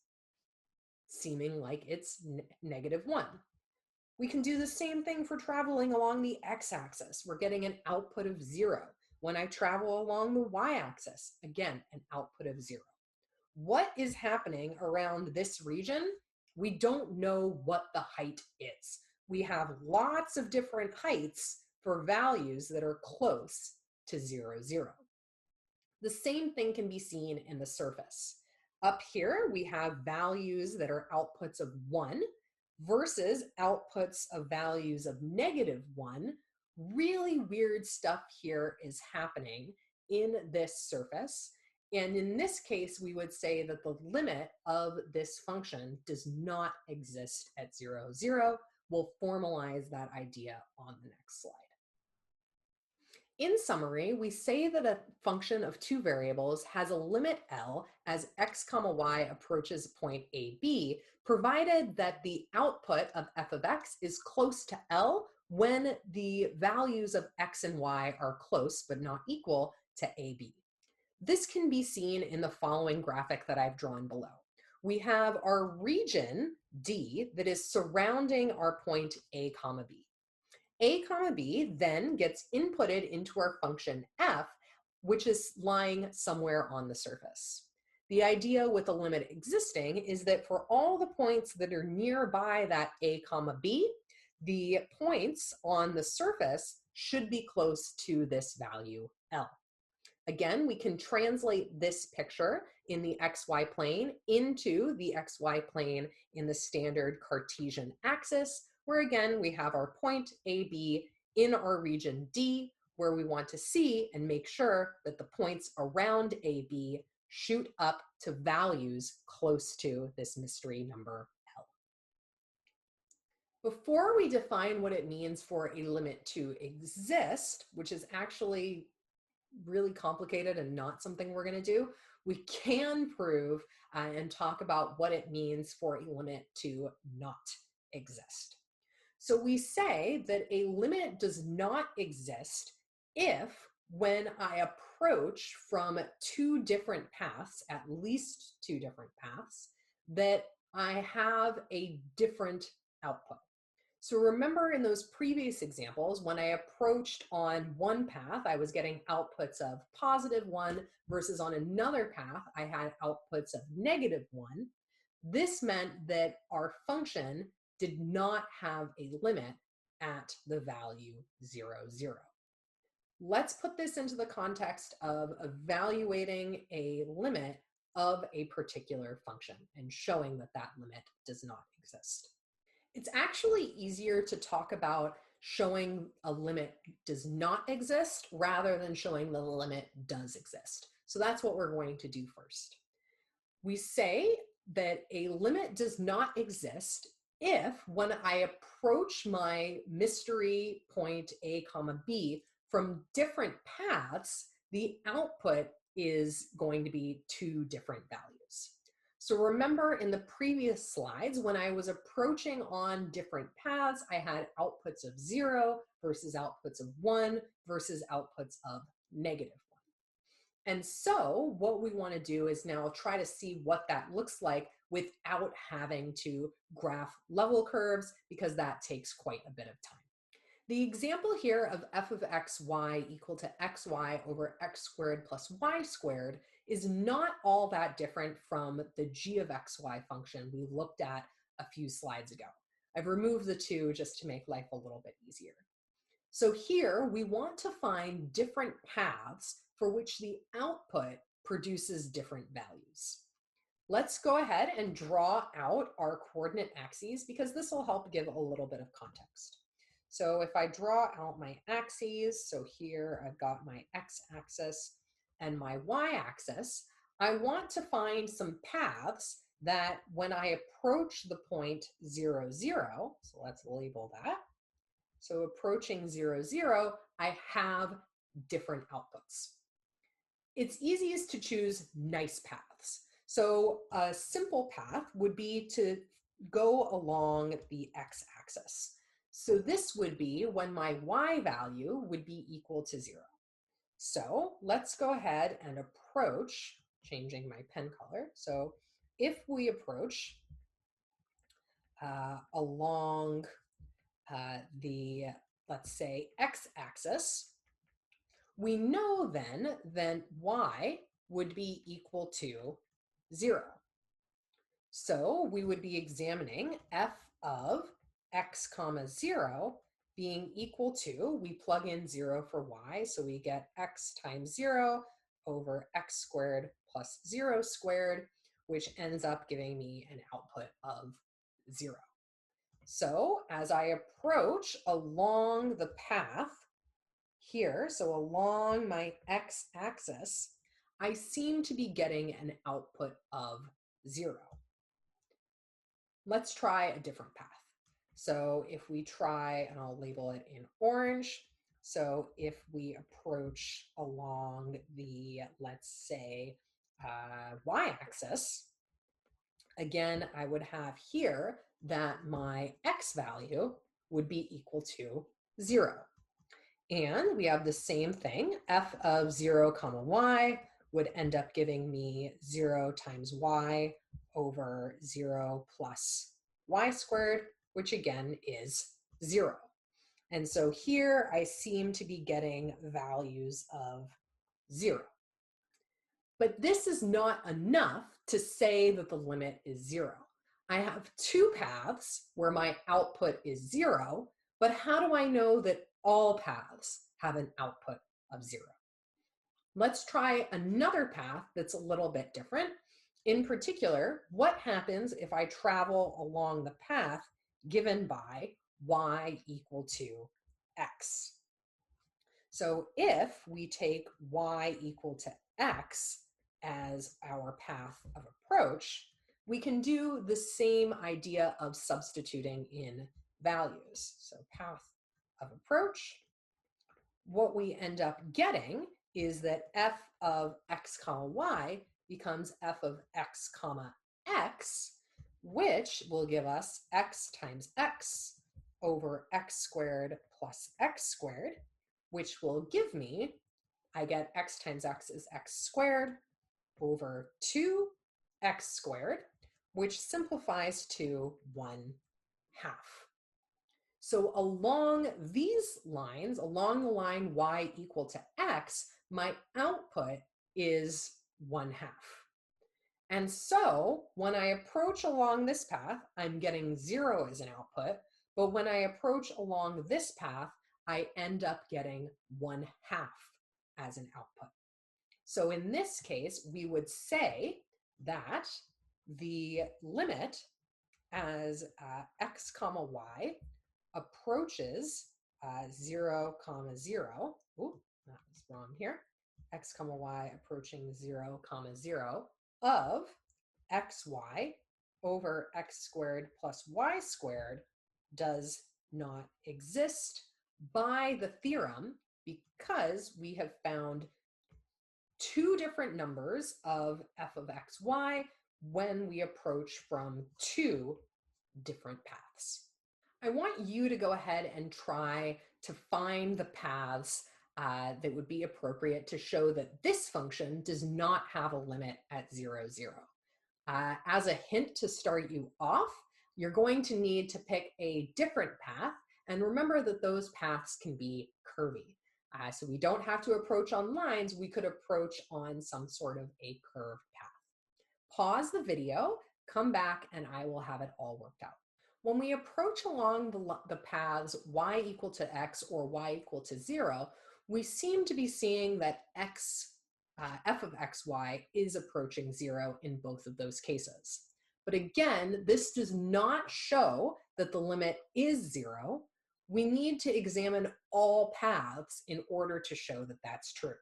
seeming like it's -1. We can do the same thing for traveling along the x-axis. We're getting an output of 0. When I travel along the y-axis, again, an output of 0. What is happening around this region? We don't know what the height is. We have lots of different heights for values that are close to 0, 0. The same thing can be seen in the surface. Up here, we have values that are outputs of 1 versus outputs of values of -1. Really weird stuff here is happening in this surface. And in this case, we would say that the limit of this function does not exist at 0, 0. We'll formalize that idea on the next slide. In summary, we say that a function of two variables has a limit L as x comma y approaches point AB, provided that the output of f of x is close to L when the values of x and y are close but not equal to AB. This can be seen in the following graphic that I've drawn below. We have our region D that is surrounding our point A comma B. A comma B then gets inputted into our function f, which is lying somewhere on the surface. The idea with a limit existing is that for all the points that are nearby that A comma B, the points on the surface should be close to this value L. Again, we can translate this picture in the xy plane into the xy plane in the standard Cartesian axis, where again, we have our point AB in our region D, where we want to see and make sure that the points around AB shoot up to values close to this mystery number L. Before we define what it means for a limit to exist, which is actually really complicated and not something we're going to do, we can prove and talk about what it means for a limit to not exist. So we say that a limit does not exist if, when I approach from two different paths, at least two different paths, that I have a different output. So remember in those previous examples, when I approached on one path, I was getting outputs of +1 versus on another path, I had outputs of -1. This meant that our function did not have a limit at the value 0, 0. Let's put this into the context of evaluating a limit of a particular function and showing that that limit does not exist. It's actually easier to talk about showing a limit does not exist rather than showing the limit does exist. So that's what we're going to do first. We say that a limit does not exist if, when I approach my mystery point A comma B from different paths, the output is going to be two different values. So remember in the previous slides, when I was approaching on different paths, I had outputs of 0 versus outputs of 1 versus outputs of -1. And so what we want to do is now try to see what that looks like without having to graph level curves, because that takes quite a bit of time. The example here of f of xy equal to xy over x squared plus y squared is not all that different from the g of xy function we looked at a few slides ago. I've removed the two just to make life a little bit easier. So here we want to find different paths for which the output produces different values. Let's go ahead and draw out our coordinate axes, because this will help give a little bit of context. So if I draw out my axes, so here I've got my x-axis and my y-axis, I want to find some paths that when I approach the point 0, 0, so let's label that. So approaching 0, 0, I have different outputs. It's easiest to choose nice paths. So a simple path would be to go along the x-axis. So this would be when my y value would be equal to 0. So let's go ahead and approach, changing my pen color. So if we approach along the, let's say, x-axis, we know then y would be equal to 0. So we would be examining f of x comma 0 being equal to, we plug in 0 for y, so we get x times 0 over x squared plus 0 squared, which ends up giving me an output of 0. So as I approach along the path here, so along my x-axis, I seem to be getting an output of 0. Let's try a different path. So if we try, and I'll label it in orange, so if we approach along the, let's say, y-axis, again, I would have here that my x value would be equal to 0. And we have the same thing, f of 0 comma y would end up giving me 0 times y over 0 plus y squared, which again is 0. And so here I seem to be getting values of 0. But this is not enough to say that the limit is 0. I have two paths where my output is 0, but how do I know that all paths have an output of 0? Let's try another path that's a little bit different. In particular, what happens if I travel along the path given by y equal to x? So if we take y equal to x as our path of approach, we can do the same idea of substituting in values. So path of approach, what we end up getting is that f of x comma y becomes f of x comma x, which will give us x times x over x squared plus x squared, which will give me, I get x times x is x squared over 2x squared, which simplifies to 1/2. So along these lines, along the line y equal to x, my output is 1/2. And so when I approach along this path, I'm getting 0 as an output. But when I approach along this path, I end up getting 1/2 as an output. So in this case, we would say that the limit as x comma y approaches 0 comma 0. Ooh, that was wrong here. X comma y approaching 0 comma 0 of xy over x squared plus y squared does not exist by the theorem, because we have found two different numbers of f of xy when we approach from two different paths. I want you to go ahead and try to find the paths that would be appropriate to show that this function does not have a limit at 0, 0. As a hint to start you off, you're going to need to pick a different path, and remember that those paths can be curvy. So we don't have to approach on lines, we could approach on some sort of a curved path. Pause the video, come back, and I will have it all worked out. When we approach along the paths y equal to x or y equal to 0, we seem to be seeing that f of xy is approaching 0 in both of those cases. But again, this does not show that the limit is 0. We need to examine all paths in order to show that that's true.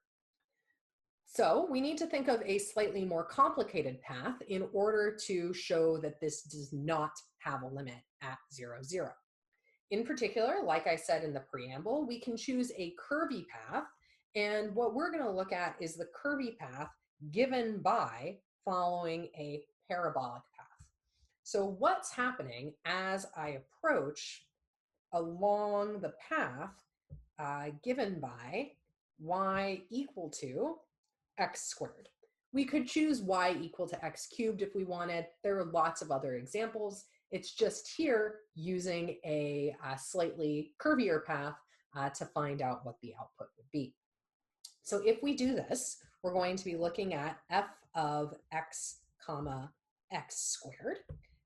So we need to think of a slightly more complicated path in order to show that this does not have a limit at 0, 0. In particular, like I said in the preamble, we can choose a curvy path, and what we're going to look at is the curvy path given by following a parabolic path. So what's happening as I approach along the path given by y equal to x squared. We could choose y equal to x cubed if we wanted. There are lots of other examples. It's just here using a slightly curvier path to find out what the output would be. So if we do this, we're going to be looking at f of x comma x squared.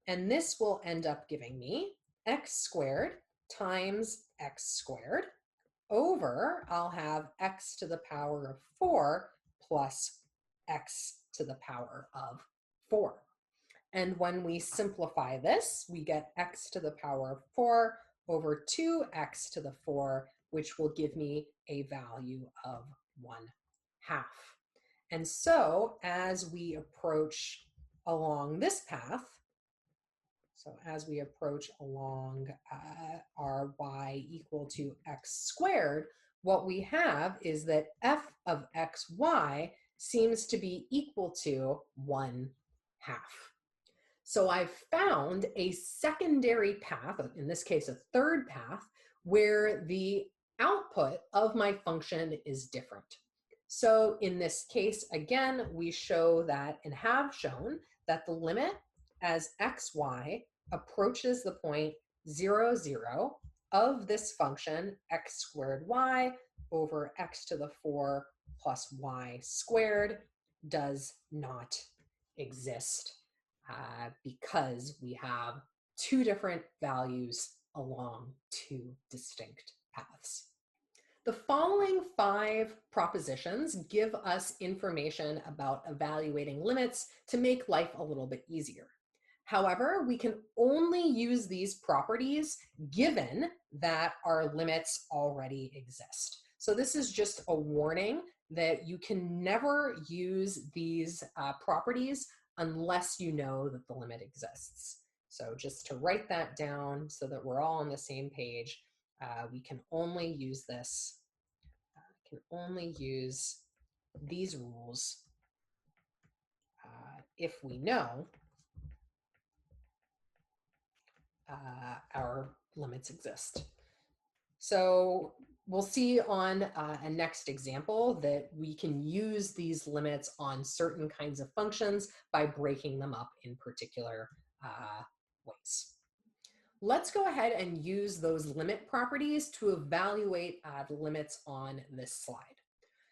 And this will end up giving me x squared times x squared over, I'll have x to the power of 4 plus x to the power of 4. And when we simplify this, we get x to the power of 4 over 2x to the 4, which will give me a value of 1/2. And so as we approach along this path, so as we approach along our y equal to x squared, what we have is that f of xy seems to be equal to 1/2. So I've found a secondary path, in this case a third path, where the output of my function is different. So in this case, again, we show that and have shown that the limit as xy approaches the point 0, 0 of this function x squared y over x to the 4 plus y squared does not exist because we have two different values along two distinct paths. The following 5 propositions give us information about evaluating limits to make life a little bit easier. However, we can only use these properties given that our limits already exist. So this is just a warning that you can never use these properties unless you know that the limit exists. So just to write that down so that we're all on the same page, we can only use this, can only use these rules if we know our limits exist. So we'll see on a next example that we can use these limits on certain kinds of functions by breaking them up in particular ways. Let's go ahead and use those limit properties to evaluate the limits on this slide.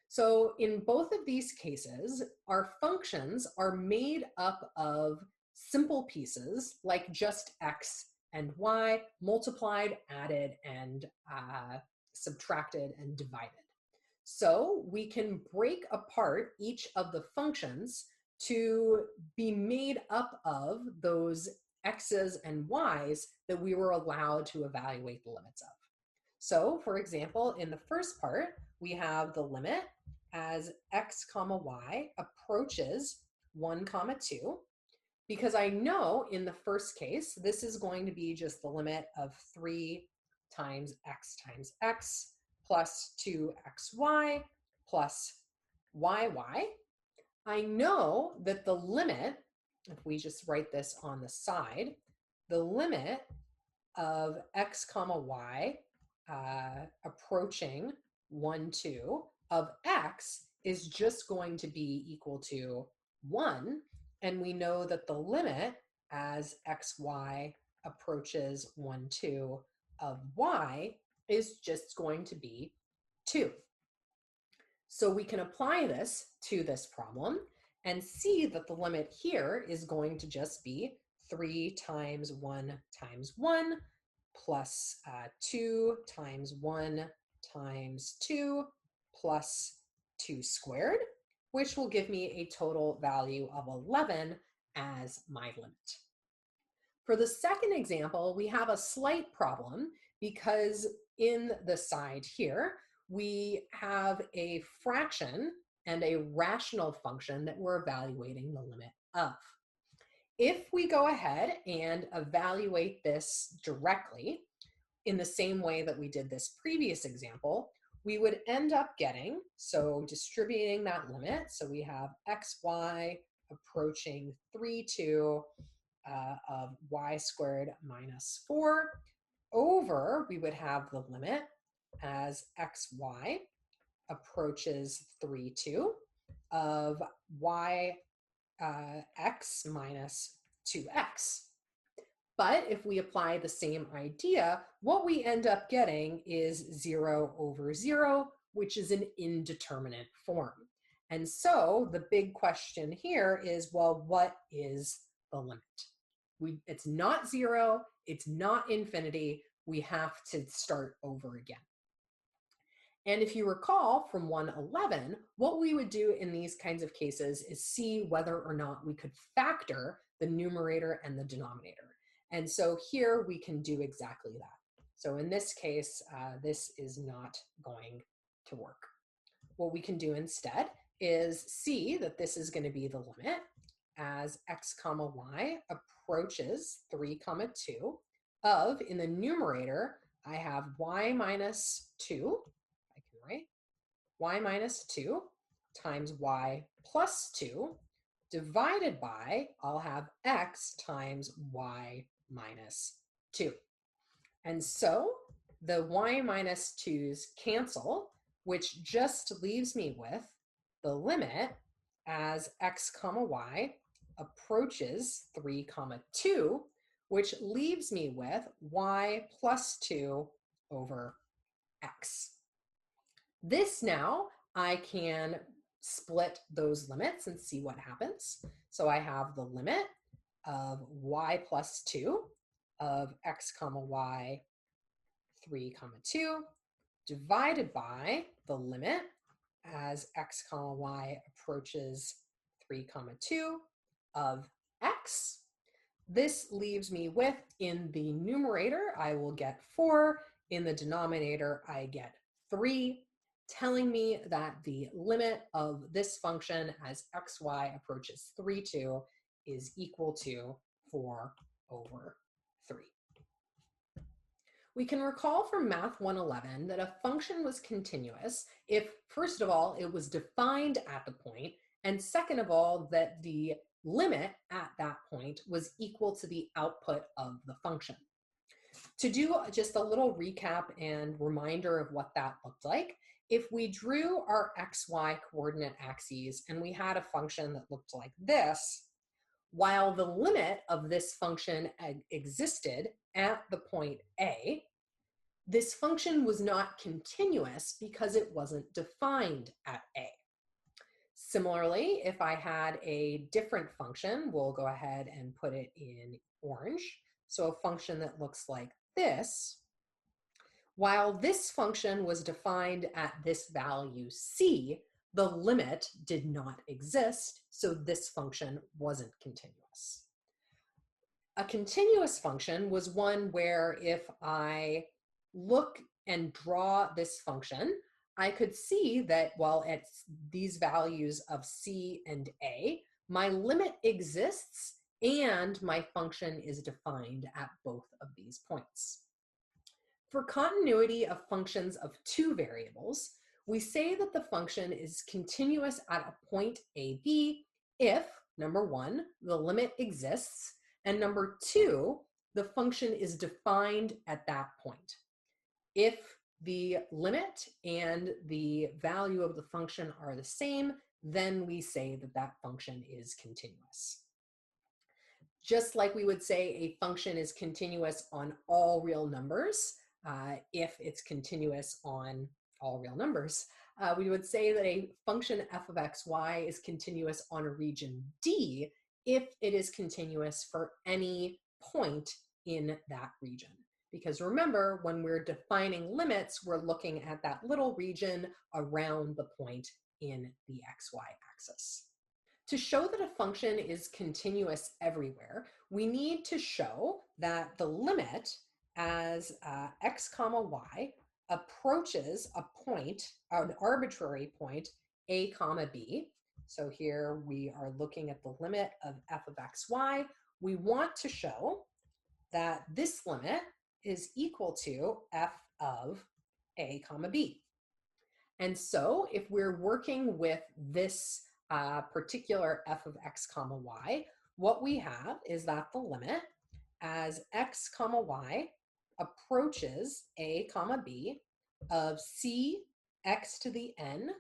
So in both of these cases, our functions are made up of simple pieces like just x and y multiplied, added, and subtracted and divided. So we can break apart each of the functions to be made up of those x's and y's that we were allowed to evaluate the limits of. So for example, in the first part, we have the limit as x comma y approaches 1 comma 2. Because I know in the first case, this is going to be just the limit of 3 times x plus 2xy plus yy. I know that the limit, if we just write this on the side, the limit of x comma y approaching 1, 2 of x is just going to be equal to 1. And we know that the limit as xy approaches 1, 2 of y is just going to be 2. So we can apply this to this problem and see that the limit here is going to just be 3 times 1 times 1 plus 2 times 1 times 2 plus 2 squared, which will give me a total value of 11 as my limit. For the second example, we have a slight problem because in the side here, we have a fraction and a rational function that we're evaluating the limit of. If we go ahead and evaluate this directly in the same way that we did this previous example, we would end up getting, so distributing that limit, so we have xy approaching 3, 2 of y squared minus 4 over, we would have the limit as xy approaches 3, 2 of y x minus 2x. But if we apply the same idea, what we end up getting is 0 over 0, which is an indeterminate form. And so the big question here is, well, what is the limit? It's not 0, it's not infinity, we have to start over again. And if you recall from 111, what we would do in these kinds of cases is see whether or not we could factor the numerator and the denominator. And so here we can do exactly that. So in this case, this is not going to work. What we can do instead is see that this is going to be the limit as x comma y approaches 3 comma 2 of, in the numerator, I have y minus 2, I can write y minus 2 times y plus 2 divided by, I'll have x times y minus 2. And so the y minus 2's cancel, which just leaves me with the limit as x comma y approaches 3 comma 2, which leaves me with y plus 2 over x. This now I can split those limits and see what happens. So I have the limit of y plus 2 of x comma y 3 comma 2 divided by the limit as x comma y approaches 3 comma 2 of x. This leaves me with, in the numerator, I will get 4. In the denominator, I get 3, telling me that the limit of this function as xy approaches 3, 2 is equal to 4 over 3. We can recall from Math 111 that a function was continuous if, first of all, it was defined at the point, and second of all, that the limit at that point was equal to the output of the function. To do just a little recap and reminder of what that looked like, if we drew our xy coordinate axes and we had a function that looked like this, while the limit of this function existed at the point A, this function was not continuous because it wasn't defined at A. Similarly, if I had a different function, we'll go ahead and put it in orange. So a function that looks like this, while this function was defined at this value C, the limit did not exist, so this function wasn't continuous. A continuous function was one where if I look and draw this function, I could see that while at these values of C and A, my limit exists and my function is defined at both of these points. For continuity of functions of two variables, we say that the function is continuous at a point AB if, number one, the limit exists, and number two, the function is defined at that point. If the limit and the value of the function are the same, then we say that that function is continuous. Just like we would say a function is continuous on all real numbers, if it's continuous on all real numbers, we would say that a function f of xy is continuous on a region D if it is continuous for any point in that region. Because remember, when we're defining limits, we're looking at that little region around the point in the xy axis. To show that a function is continuous everywhere, we need to show that the limit as x comma y approaches a point, an arbitrary point, a comma b. So here we are looking at the limit of f of xy. We want to show that this limit is equal to f of a comma b. And so if we're working with this particular f of x comma y, what we have is that the limit as x comma y approaches a comma b of c x to the n,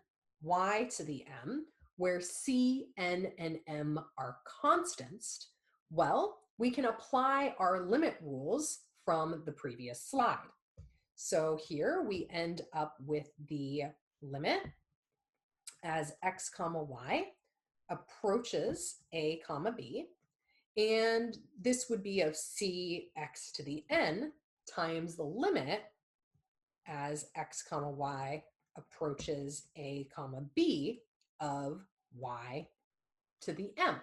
y to the m, where c, n, and m are constants, well, we can apply our limit rules from the previous slide. So here we end up with the limit as x comma y approaches a comma b, and this would be of c x to the n times the limit as x comma y approaches a comma b of y to the m.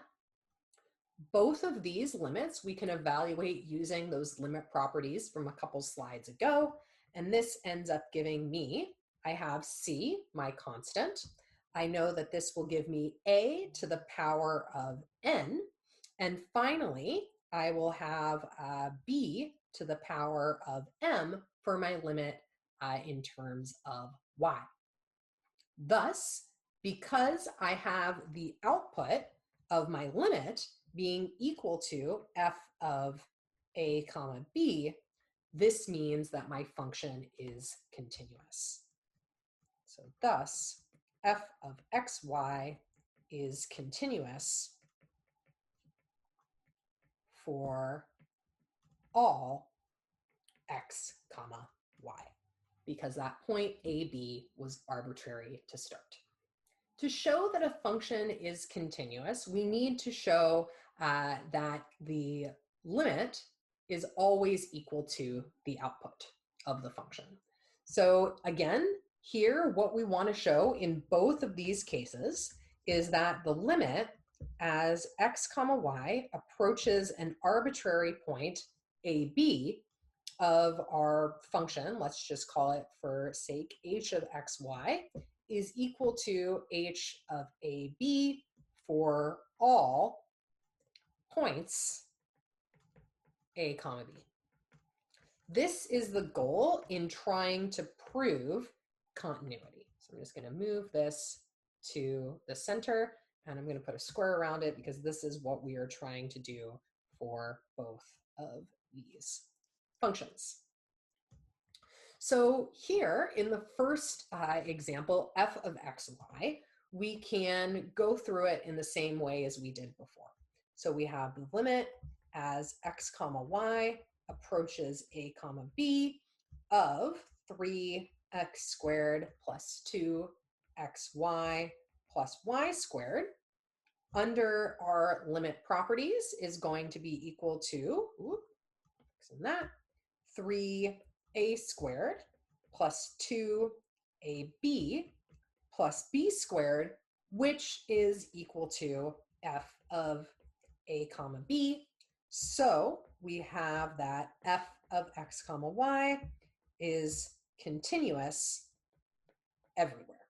Both of these limits we can evaluate using those limit properties from a couple slides ago, and this ends up giving me, I have c, my constant. I know that this will give me a to the power of n, and finally, I will have b to the power of m for my limit in terms of y. Thus, because I have the output of my limit being equal to f of a comma b, this means that my function is continuous. So thus, f of xy is continuous for all x comma y, because that point AB was arbitrary to start. To show that a function is continuous, we need to show that the limit is always equal to the output of the function. So again, here what we want to show in both of these cases is that the limit as x comma y approaches an arbitrary point AB of our function, let's just call it for sake h of xy, is equal to h of AB for all points a comma b. This is the goal in trying to prove continuity. So I'm just going to move this to the center, and I'm going to put a square around it because this is what we are trying to do for both of these functions. So here in the first example, f of xy, we can go through it in the same way as we did before. So we have the limit as x comma y approaches a comma b of 3x squared plus 2xy plus y squared under our limit properties is going to be equal to, that, 3a squared plus 2ab plus b squared, which is equal to f of a comma b. So we have that f of x comma y is continuous everywhere.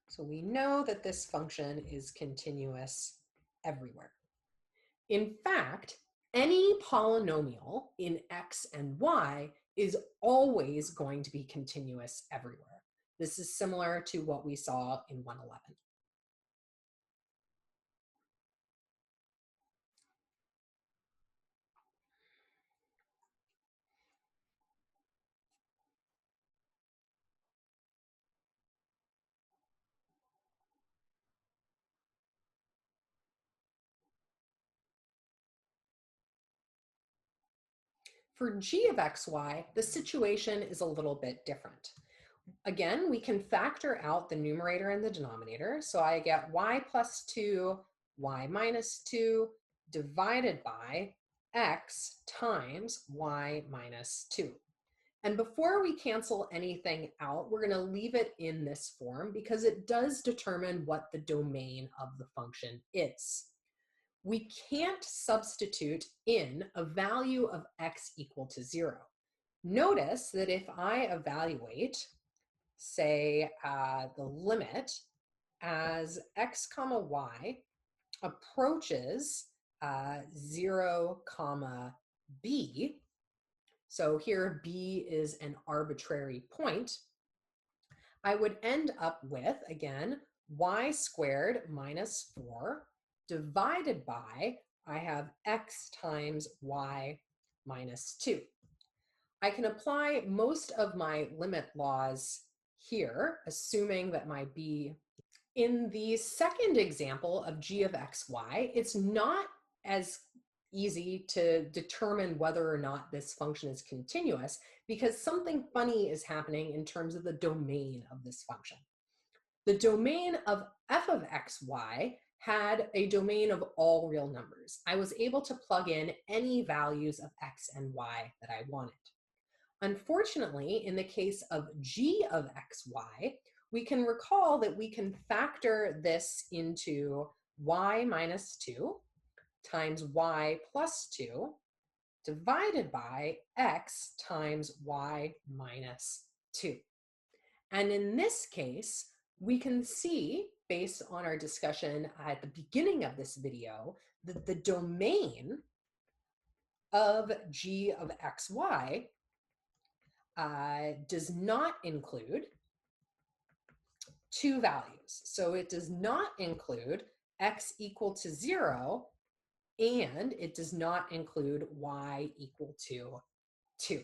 So we know that this function is continuous everywhere. In fact, any polynomial in x and y is always going to be continuous everywhere. This is similar to what we saw in 111. For g of xy, the situation is a little bit different. Again, we can factor out the numerator and the denominator. So I get y plus 2, y minus 2 divided by x times y minus 2. And before we cancel anything out, we're going to leave it in this form because it does determine what the domain of the function is. We can't substitute in a value of x equal to 0. Notice that if I evaluate, say, the limit as x comma y approaches 0 comma b, so here b is an arbitrary point, I would end up with, again, y squared minus 4 divided by, I have x times y minus 2. I can apply most of my limit laws here, assuming that my b, in the second example of g of xy, it's not as easy to determine whether or not this function is continuous because something funny is happening in terms of the domain of this function. The domain of f of xy had a domain of all real numbers. I was able to plug in any values of x and y that I wanted. Unfortunately, in the case of g of xy, we can recall that we can factor this into y minus 2 times y plus 2 divided by x times y minus 2. And in this case, we can see, based on our discussion at the beginning of this video, that the domain of g of xy does not include two values. So it does not include x equal to 0, and it does not include y equal to 2.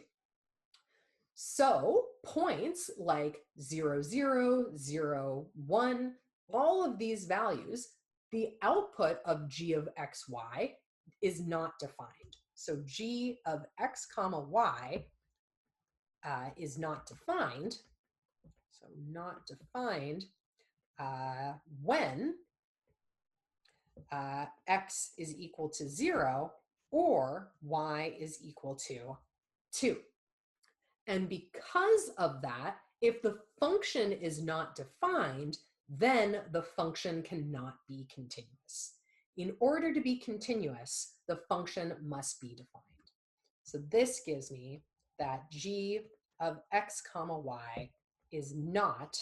So points like 0, 0, 0, 1, all of these values, the output of g of xy is not defined. So g of x comma y is not defined. So not defined when x is equal to 0 or y is equal to 2. And because of that, if the function is not defined, then the function cannot be continuous. In order to be continuous, the function must be defined. So this gives me that g of x comma y is not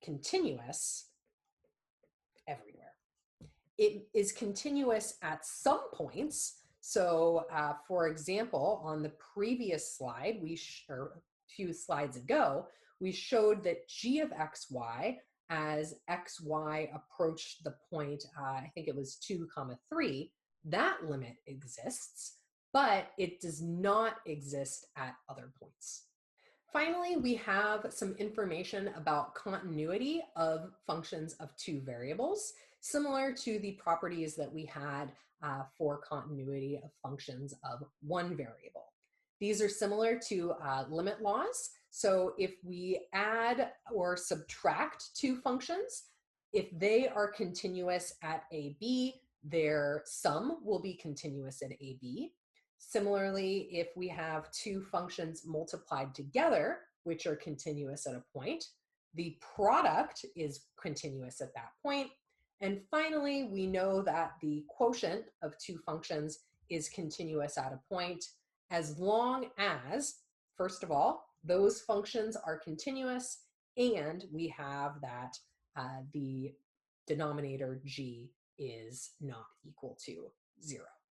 continuous everywhere. It is continuous at some points. So for example, on the previous slide, or a few slides ago, we showed that g of xy, as xy approached the point, I think it was 2, 3, that limit exists, but it does not exist at other points. Finally, we have some information about continuity of functions of two variables, similar to the properties that we had for continuity of functions of one variable. These are similar to limit laws. So if we add or subtract two functions, if they are continuous at AB, their sum will be continuous at AB. Similarly, if we have two functions multiplied together, which are continuous at a point, the product is continuous at that point. And finally, we know that the quotient of two functions is continuous at a point as long as, first of all, those functions are continuous and we have that the denominator g is not equal to 0.